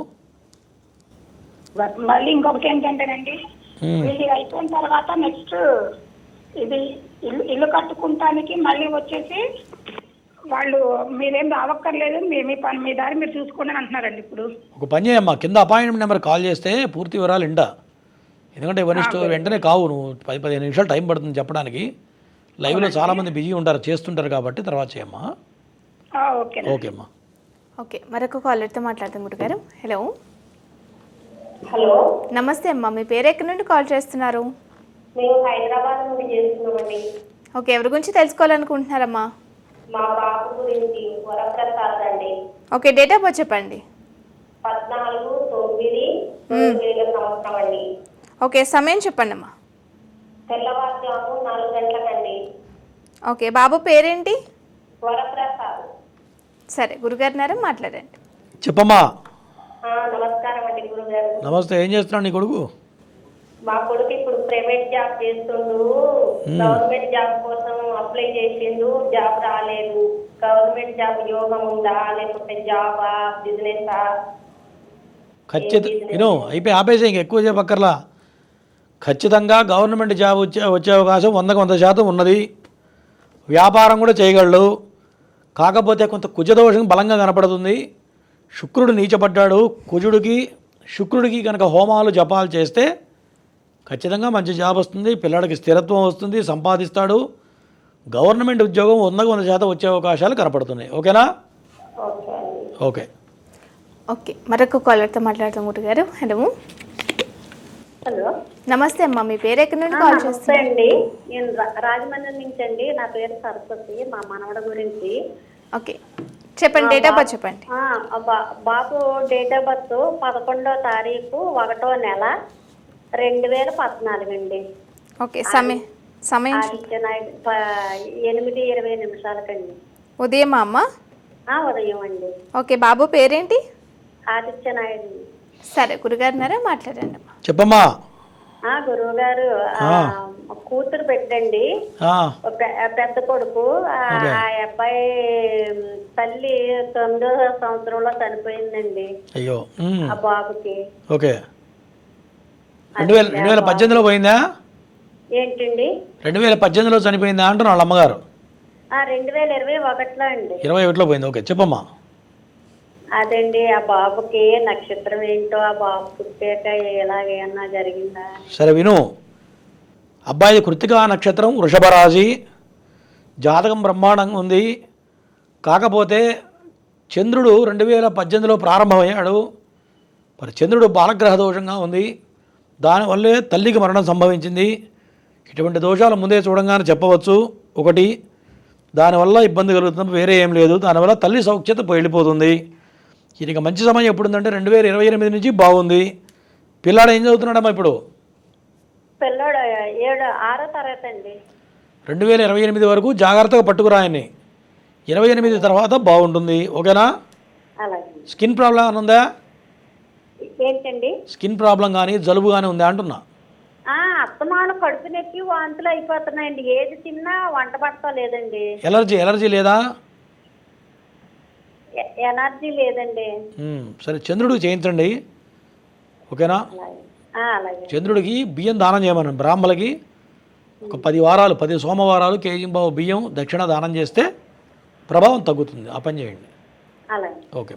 మళ్ళీ ఇంకొకటి ఏంటంటేనండి, వీళ్ళు అయిపోయిన తర్వాత నెక్స్ట్ ఇది ఇల్లు కట్టుకుంటానికి మళ్ళీ వచ్చేసి వాళ్ళు మీరేం రావక్కర్లేదు, మీ దారి మీరు చూసుకోండి అని అంటున్నారండి. ఇప్పుడు ఒక పని చేయమ్మా, కింద అపాయింట్మెంట్ నెంబర్ కాల్ చేస్తే పూర్తి వివరాలు ఇంటా. ఎందుకంటే వెంటనే కావు, నువ్వు 10-15 నిమిషాలు టైం పడుతుంది చెప్పడానికి. లైవ్లో చాలామంది బిజీ ఉంటారు, చేస్తుంటారు కాబట్టి తర్వాత చేయమ్మా. ఓకే అమ్మా. ఓకే, మరొక కాలర్తో మాట్లాడతాం గురుగారు. హలో. హలో, నమస్తే అమ్మా, మీ పేరు ఎక్కడి నుండి కాల్ చేస్తున్నారు? మేము హైదరాబాద్ నుండి చేస్తున్నామండి. ఓకే, ఎవరి గురించి తెలుసుకోవాలనుకుంటున్నారమ్మా? మా బాబు గురించి. వరప్రసాద్ అండి. ఓకే, డేట్ ఆఫ్ బర్త్ చెప్పండి. 14/9/2000 అండి. ఓకే, సమయం చెప్పండి అమ్మా. తెల్లవారుజాము 4 గంటలకండి. ఓకే, బాబు పేరేంటి? వరప్రసాద్. సరే, గురుగారు మాట్లాడండి. చెప్పమ్మా. నమస్కారం అండి గురుగారు. నమస్తే. ఏం చేస్తున్నాడు నీ కొడుకు? మా కొడుకు ఇప్పుడు ప్రైవేట్ జాబ్ చేస్తుండు. గవర్నమెంట్ జాబ్ కోసం అప్లై చేసిండు, జాబ్ రాలేదు. గవర్నమెంట్ జాబ్ యోగం ఉందా, లేకపోతే జాబా, బిజినెసా? ఖచ్చితంగా అయిపోయి ఆపేసి ఇంక ఎక్కువ చెప్పక్కర్లా. ఖచ్చితంగా గవర్నమెంట్ జాబ్ వచ్చే అవకాశం 100% ఉన్నది. వ్యాపారం కూడా చేయగలడు. కాకపోతే కొంత కుజదోషం బలంగా కనపడుతుంది. శుక్రుడు నీచపడ్డాడు. శుక్రుడికి కనుక హోమాలు జపాలు చేస్తే ఖచ్చితంగా మంచి జాబ్ వస్తుంది. పిల్లాడికి స్థిరత్వం వస్తుంది, సంపాదిస్తాడు. గవర్నమెంట్ ఉద్యోగం 100% వచ్చే అవకాశాలు కనపడుతున్నాయి. ఓకేనా? ఓకే. ఓకే, మరొక కాలర్తో మాట్లాడతాం గురుగారు. హలో. హలో, నమస్తే అమ్మా, మీ పేరు ఎక్కడి నుండి కాల్ నమస్తే చేస్తున్నారు? అండి. నేను రాజమండ్రి నుంచి అండి. నా పేరు సరస్వతి. మా మనవడ గురించి ఓకే, చెప్పండి, డేట్ ఆఫ్ బర్త్ చెప్పండి. బాబు డేట్ ఆఫ్ బర్త్ 11వ తారీఖు 1వ నెల 2014 అండి. ఓకే, సమయం చెప్పండి. ఆదిత్య నాయుడు 8:20 ఉదయమా అమ్మ? ఉదయం అండి. ఓకే, బాబు పేరేంటి? ఆదిత్య నాయుడు. సరే, గురుగారున్నారా, మాట్లాడండి అమ్మా. చెప్పమ్మా. గురువు గారు కూతురు పెట్టండి, పెద్ద కొడుకు. ఆ అబ్బాయి తల్లి 9వ సంవత్సరంలో చనిపోయిందండి. అయ్యో. ఆ బాబుకి. ఓకే, 2018లో పోయిందా? ఏంటండి? 2018లో చనిపోయిందా అంటున్నా వాళ్ళ అమ్మగారు. 2021లో అండి. 21లో పోయింది. ఓకే, చెప్పమ్మా. అదండి, ఆ బాబుకి నక్షత్రం ఏంటో, ఆ బాబు పుట్టాక ఎలాగేమన్నా జరిగిందా? సరే విను. అబ్బాయి కృత్తికా నక్షత్రం, వృషభ రాశి, జాతకం బ్రహ్మాండంగా ఉంది. కాకపోతే చంద్రుడు 2018లో ప్రారంభమయ్యాడు. మరి చంద్రుడు బాలగ్రహ దోషంగా ఉంది. దానివల్లే తల్లికి మరణం సంభవించింది. ఇటువంటి దోషాలు ముందే చూడంగానే చెప్పవచ్చు. ఒకటి, దానివల్ల ఇబ్బంది కలుగుతుంది, వేరే ఏం లేదు. దానివల్ల తల్లి సౌఖ్యత వెళ్ళిపోతుంది. ఈయనకి మంచి సమయం ఎప్పుడుందంటే 2028 నుంచి బాగుంది. పిల్లాడు ఏం చదువుతున్నాడమ్మా ఇప్పుడు? పిల్లోడు 6వ తరగతి అండి. 2028 వరకు జాగ్రత్తగా పట్టుకురాయన్ని. 28 తర్వాత బాగుంటుంది. ఓకేనా? అలాగే. స్కిన్ ప్రాబ్లం ఏమైనా ఉందా? ఏంటండి? స్కిన్ ప్రాబ్లం కానీ జలుబు కానీ ఉందా అంటున్నా. అత్తమాను కడుపు నొప్పి వాంతులు అయిపోతున్నాయండి. ఏది తిన్నా వంట పడతలేదండి. ఎలర్జీ లేదా? ఎనర్జీ లేదండి. సరే, చంద్రుడు చేయించండి. ఓకేనా? అలాగే. చంద్రుడికి బియ్యం దానం చేయమని బ్రాహ్మలకి ఒక 10 వారాలు 10 సోమవారాలు కేజీంబావు బియ్యం దక్షిణ దానం చేస్తే ప్రభావం తగ్గుతుంది. ఆ పని చేయండి. అలాగే. ఓకే.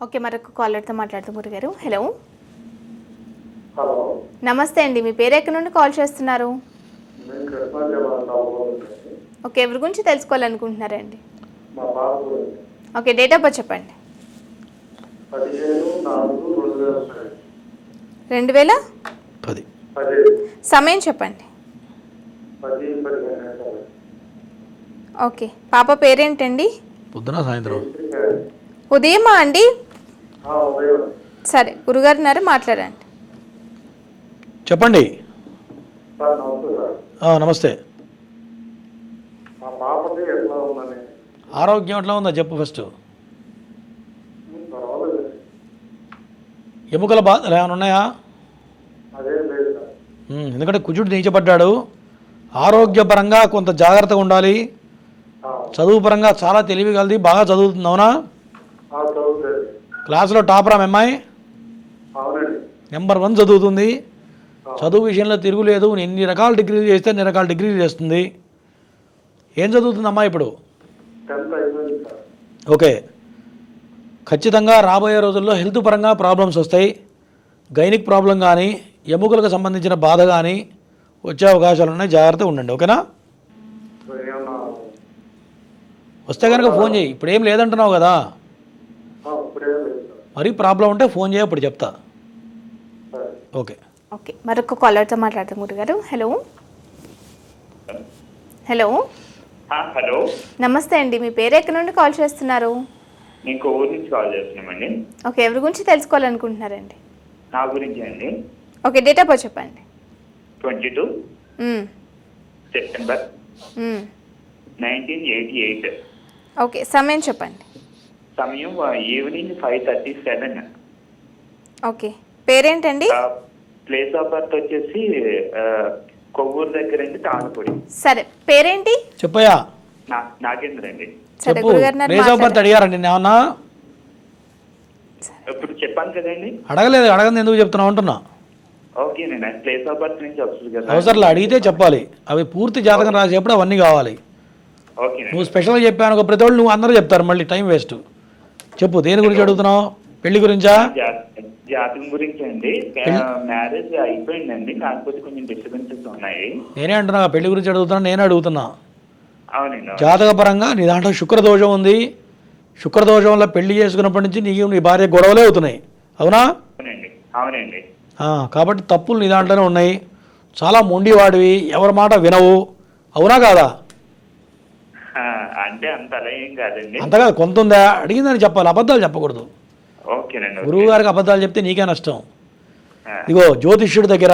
ఓకే, మరొక కాలర్తో మాట్లాడుతూ గురుగారు. హలో, హలో, నమస్తే అండి, మీ పేరు ఎక్కడి నుండి కాల్ చేస్తున్నారు? నేను కృష్ణా జిల్లా రావుగోడు. ఓకే, ఎవరి గురించి తెలుసుకోవాలనుకుంటున్నారండి? మా బాబు గురించి. ఓకే, డేట్ ఆఫ్ బర్త్ చెప్పండి. 15/4/2010. 2010. సమయం చెప్పండి. 10:15. ఓకే, పాప పేరేంటండి? పొద్దున సాయంత్రం ఉదయమా అండి? ఉదయం. సరే, గురుగారున్నారా, మాట్లాడండి. చెప్పండి. సార్ నమస్తే సార్. నమస్తే. మా పాపకి ఎట్లా ఉందని. ఆరోగ్యం ఎట్లా ఉందా చెప్పు ఫస్ట్. పర్వాలేదు. ఎముకల బాధలు ఏమైనా ఉన్నాయా? అదేం లేదు సార్. ఎందుకంటే కుజుడు నీచపడ్డాడు. ఆరోగ్యపరంగా కొంత జాగ్రత్తగా ఉండాలి. చదువు పరంగా చాలా తెలివి కలది, బాగా చదువుతుంది. అవునా? చదువుతుంది. క్లాసులో టాపరా అమ్మాయి? అవునండి. నెంబర్ 1 చదువుతుంది. చదువు విషయంలో తిరుగులేదు. ఎన్ని రకాల డిగ్రీలు చేస్తే అన్ని రకాల డిగ్రీలు చేస్తుంది. ఏం చదువుతుంది అమ్మా ఇప్పుడు? 10th అయిపోయింది సార్. ఓకే, ఖచ్చితంగా రాబోయే రోజుల్లో హెల్త్ పరంగా ప్రాబ్లమ్స్ వస్తాయి. గైనిక్ ప్రాబ్లం కానీ ఎముకలకు సంబంధించిన బాధ కానీ వచ్చే అవకాశాలు ఉన్నాయి. జాగ్రత్తగా ఉండండి. ఓకేనా? ఏమన్నా వస్తే కనుక ఫోన్ చేయి. ఇప్పుడు ఏం లేదంటున్నావు కదా, ఇప్పుడేం లేదు సార్. మరీ ప్రాబ్లం ఉంటే ఫోన్ చేయి, అప్పుడు చెప్తా. సరే. ఓకే. ఓకే, మరొక కాలర్తో మాట్లాడతాం గురుగారు. హలో, హలో, హలో, నమస్తే అండి, మీ పేరు ఎక్కడి నుండి కాల్ చేస్తున్నారు? నేను కోవూరు నుంచి కాల్ చేస్తున్నామండి. ఓకే, ఎవరి గురించి తెలుసుకోవాలనుకుంటున్నారండి? నా గురించి అండి. ఓకే, డేట్ ఆఫ్ బర్త్ చెప్పండి. 22 సెప్టెంబర్ 1988. ఓకే, సమయం చెప్పండి. సమయం ఈవినింగ్ 5:37. ఓకే, పేరేంటండి? ప్లేస్ ఆఫ్ బర్త్ వచ్చేసి కొవ్వూరు దగ్గర అండి, తాళపూడి. సరే, పేరేంటి చెప్పయ్యా? నాగేంద్ర అండి. సరే, గురుగారు ప్లేస్ ఆఫ్ బర్త్ అడిగారండి ఏమన్నా? ఇప్పుడు చెప్పాను కదండి. అడగలేదు, అడగంది ఎందుకు చెప్తున్నావు అంటున్నా. ఓకే, నేను ప్లేస్ ఆఫ్ బర్త్ నుంచి వస్తుంది కదా. అవసరంలో అడిగితే చెప్పాలి. అవి పూర్తి జాతకం రాసేప్పుడు అవన్నీ కావాలి. ఓకే, నువ్వు స్పెషల్గా చెప్పాను ఒక ప్రతి వాళ్ళు, నువ్వు అందరూ చెప్తారు, మళ్ళీ టైం వేస్ట్. చెప్పు, దేని గురించి అడుగుతున్నావు? పెళ్లి గురించా? జాతకం గురించి అండి. మ్యారేజ్ అయిపోయిందండి, కాకపోతే కొంచెం డిస్టర్బెన్సెస్ ఉన్నాయి. నేనే అంటున్నా పెళ్లి గురించి అడుగుతున్నా, నేనే అడుగుతున్నా. అవునండి. జాతక పరంగా నీ దాంట్లో శుక్రదోషం ఉంది. శుక్రదోషం వల్ల పెళ్లి చేసుకున్నప్పటి నుంచి నీకు నీ భార్య గొడవలే అవుతున్నాయి. అవునా? అవునండి. అవునండి. కాబట్టి తప్పులు నీ దాంట్లోనే ఉన్నాయి. చాలా మొండివాడివి, ఎవరి మాట వినవు, అవునా కాదా? అంటే అంత అలా ఏం కాదండి. అంత కాదు, కొంత ఉందా అడిగిందని చెప్పాలి, అబద్ధాలు చెప్పకూడదు. ఓకేనండి. గురువు గారికి అబద్ధాలు చెప్తే నీకే నష్టం. ఇగో జ్యోతిష్యుడి దగ్గర,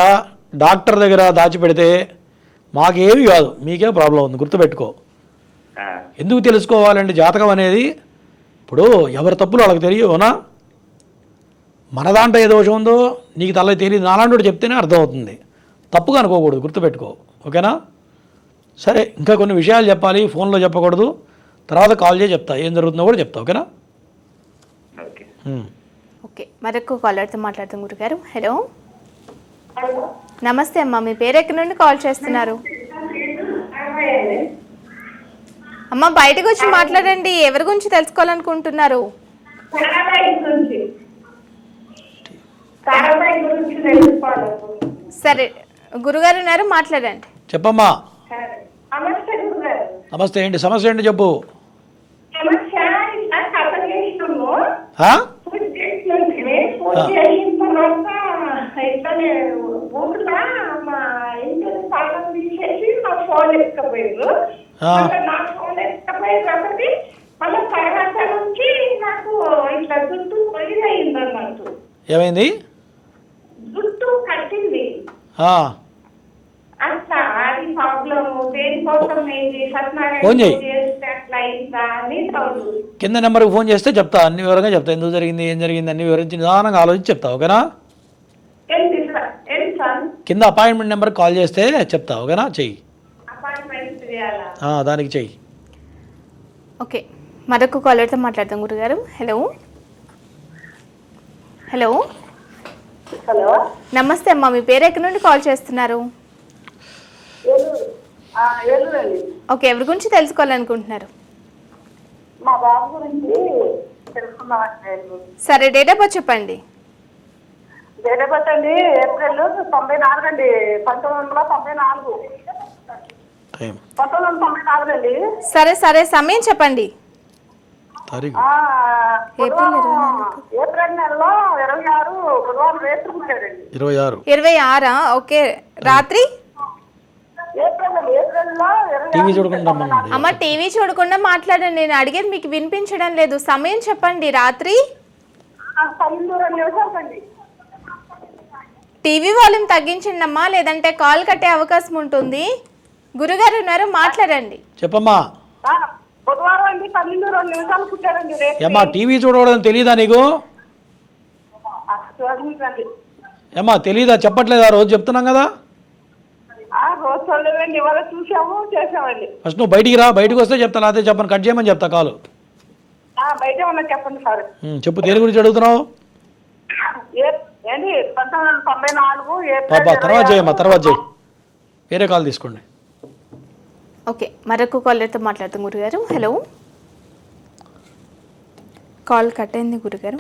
డాక్టర్ దగ్గర దాచిపెడితే మాకేమీ కాదు, మీకే ప్రాబ్లం ఉంది, గుర్తుపెట్టుకో. ఎందుకు తెలుసుకోవాలంటే జాతకం అనేది ఇప్పుడు ఎవరి తప్పులు వాళ్ళకి తెలియవునా? మన దాంట్లో ఏ దోషం ఉందో నీకు తల తెలియదు, నాలాంటి చెప్తేనే అర్థమవుతుంది. తప్పుగా అనుకోకూడదు, గుర్తుపెట్టుకో. ఓకేనా? సరే, ఇంకా కొన్ని విషయాలు చెప్పాలి, ఫోన్లో చెప్పకూడదు, తర్వాత కాల్ చేసి చెప్తా, ఏం జరుగుతుందో కూడా చెప్తా. ఓకేనా? ఓకే, మరొక కాలర్తో మాట్లాడుతాం గురుగారు. హలో, నమస్తే అమ్మా, మీ పేరు ఎక్కడి నుండి కాల్ చేస్తున్నారు? అమ్మ బయటకు వచ్చి మాట్లాడండి, ఎవరి గురించి తెలుసుకోవాలనుకుంటున్నారు? సరే, గురుగారు ఉన్నారు, మాట్లాడండి. చెప్పమ్మా. నమస్తే గురుగారు. నమస్తే, ఏంటి సమస్య ఏంటి చెప్పు. ఏమైంది? జుట్టు కట్టింది. ఫోన్ చేయి, కింద నెంబర్కి ఫోన్ చేస్తే చెప్తా, అన్ని వివరంగా చెప్తా, ఎందుకు జరిగింది, ఏం జరిగింది అన్ని వివరించి నిదానంగా ఆలోచించి చెప్తా. ఓకేనా? కింద అపాయింట్మెంట్ నెంబర్కి కాల్ చేస్తే చెప్తా. ఓకేనా? చెయ్యి, దానికి చెయ్యి. ఓకే, మరొక కాలర్తో మాట్లాడతాం గురుగారు. హలో హలో హలో, నమస్తే అమ్మా, మీ పేరు ఎక్కడి నుండి కాల్ చేస్తున్నారు? ఓకే, ఎవరి గురించి తెలుసుకోవాలనుకుంటున్నారు? మా బాబు గురించి తెలుసుకుందామండి. సరే, డేట్ ఆఫ్ బర్త్ చెప్పండి. డేట్ ఆఫ్ బర్త్ అండి ఏప్రిల్ 94 అండి, 1994. 1994 అండి. సరే సరే, సమయం చెప్పండి. ఏప్రిల్ నెలలో 26 బుధవారం రేపు పుట్టాడండి. 26. ఓకే, రాత్రి? టీవీ చూడకుండా అమ్మ, టీవీ చూడకుండా మాట్లాడండి, నేను అడిగేది మీకు వినిపించడం లేదు. సమయం చెప్పండి. రాత్రి? 12 నిమిషాలండి. టీవీ వాల్యూమ్ తగ్గించండి అమ్మా, లేదంటే కాల్ కట్టే అవకాశం ఉంటుంది. గురుగారు ఉన్నారు, మాట్లాడండి. చెప్పమ్మా. బుధవారం అండి 12 నిమిషాలు పుట్టాడండి. ఏమ్మా, టీవీ చూడడం తెలీదా నీకు? ఏమ్మా తెలీదా? చెప్పట్లేదా? రోజు చెప్తున్నాం కదా. రోజు చూడలేదండి, ఇవాళ చూసాము చేసామండి. ఫస్ట్ నువ్వు బయటికి రా, బయటకు వస్తే చెప్తా, లేకపోతే చెప్పను, కట్ చేయమని చెప్తా కాలు. బయట ఉన్నా చెప్పండి సార్. చెప్పు, దేని గురించి అడుగుతున్నావు? ఏంటి 1994 తర్వాత చేయమ్మా, తర్వాత చేయి, వేరే కాల్ తీసుకోండి. ఓకే, మరొక కాలర్తో మాట్లాడుతాం గురుగారు. హలో, కాల్ కట్ అయింది గురుగారు.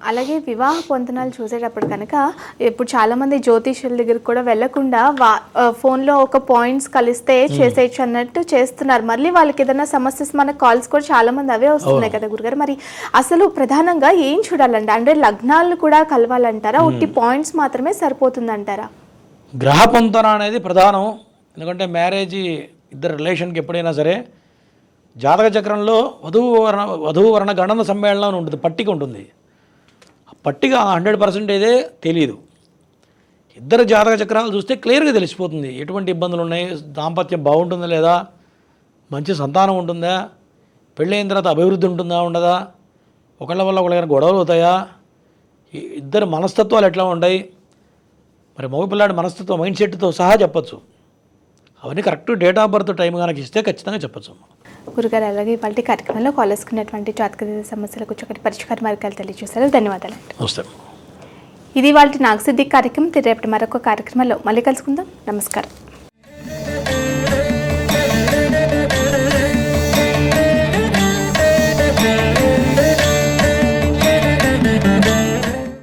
అలాగే వివాహ పొంతనాలు చూసేటప్పుడు కనుక ఇప్పుడు చాలామంది జ్యోతిష్యుల దగ్గరికి కూడా వెళ్లకుండా ఫోన్లో ఒక పాయింట్స్ కలిస్తే చేసేయచ్చు అన్నట్టు చేస్తున్నారు. మళ్ళీ వాళ్ళకి ఏదైనా సమస్యస్ మన కాల్స్ కూడా చాలామంది అవే వస్తున్నాయి కదా గురుగారు. మరి అసలు ప్రధానంగా ఏం చూడాలంటే, అంటే లగ్నాలు కూడా కలవాలంటారా, ఉట్టి పాయింట్స్ మాత్రమే సరిపోతుందంటారా? గ్రహ పొంతన అనేది ప్రధానం. ఎందుకంటే మ్యారేజ్ ఇద్దరు రిలేషన్కి ఎప్పుడైనా సరే జాతక చక్రంలో వధూవరణ గణన సమ్మేళనం అని ఉంటుంది, పట్టిక ఉంటుంది. ఆ పట్టిక 100% తెలియదు. ఇద్దరు జాతక చక్రాలు చూస్తే క్లియర్గా తెలిసిపోతుంది ఎటువంటి ఇబ్బందులు ఉన్నాయి, దాంపత్యం బాగుంటుందా లేదా, మంచి సంతానం ఉంటుందా, పెళ్ళైన తర్వాత అభివృద్ధి ఉంటుందా ఉండదా, ఒకళ్ళ వల్ల ఒకళ్ళ గొడవలు అవుతాయా, ఇద్దరు మనస్తత్వాలు ఎట్లా ఉంటాయి, మరి మగపిల్లాడి మనస్తత్వం మైండ్ సెట్తో సహా చెప్పచ్చు. అవన్నీ correct date of birth time కనుక ఇస్తే ఖచ్చితంగా చెప్పచ్చు. గురుగారు, అలాగే ఇవాళ కార్యక్రమంలో కాలేసుకున్నటువంటి జాతక సమస్యలకు చక్కటి పరిష్కార మార్గాలు తెలియజేశారు. ధన్యవాదాలు. నమస్తే. ఇది వాళ్ళ నాగసిద్ధి కార్యక్రమం. రేపటి మరొక కార్యక్రమంలో మళ్ళీ కలుసుకుందాం. నమస్కారం.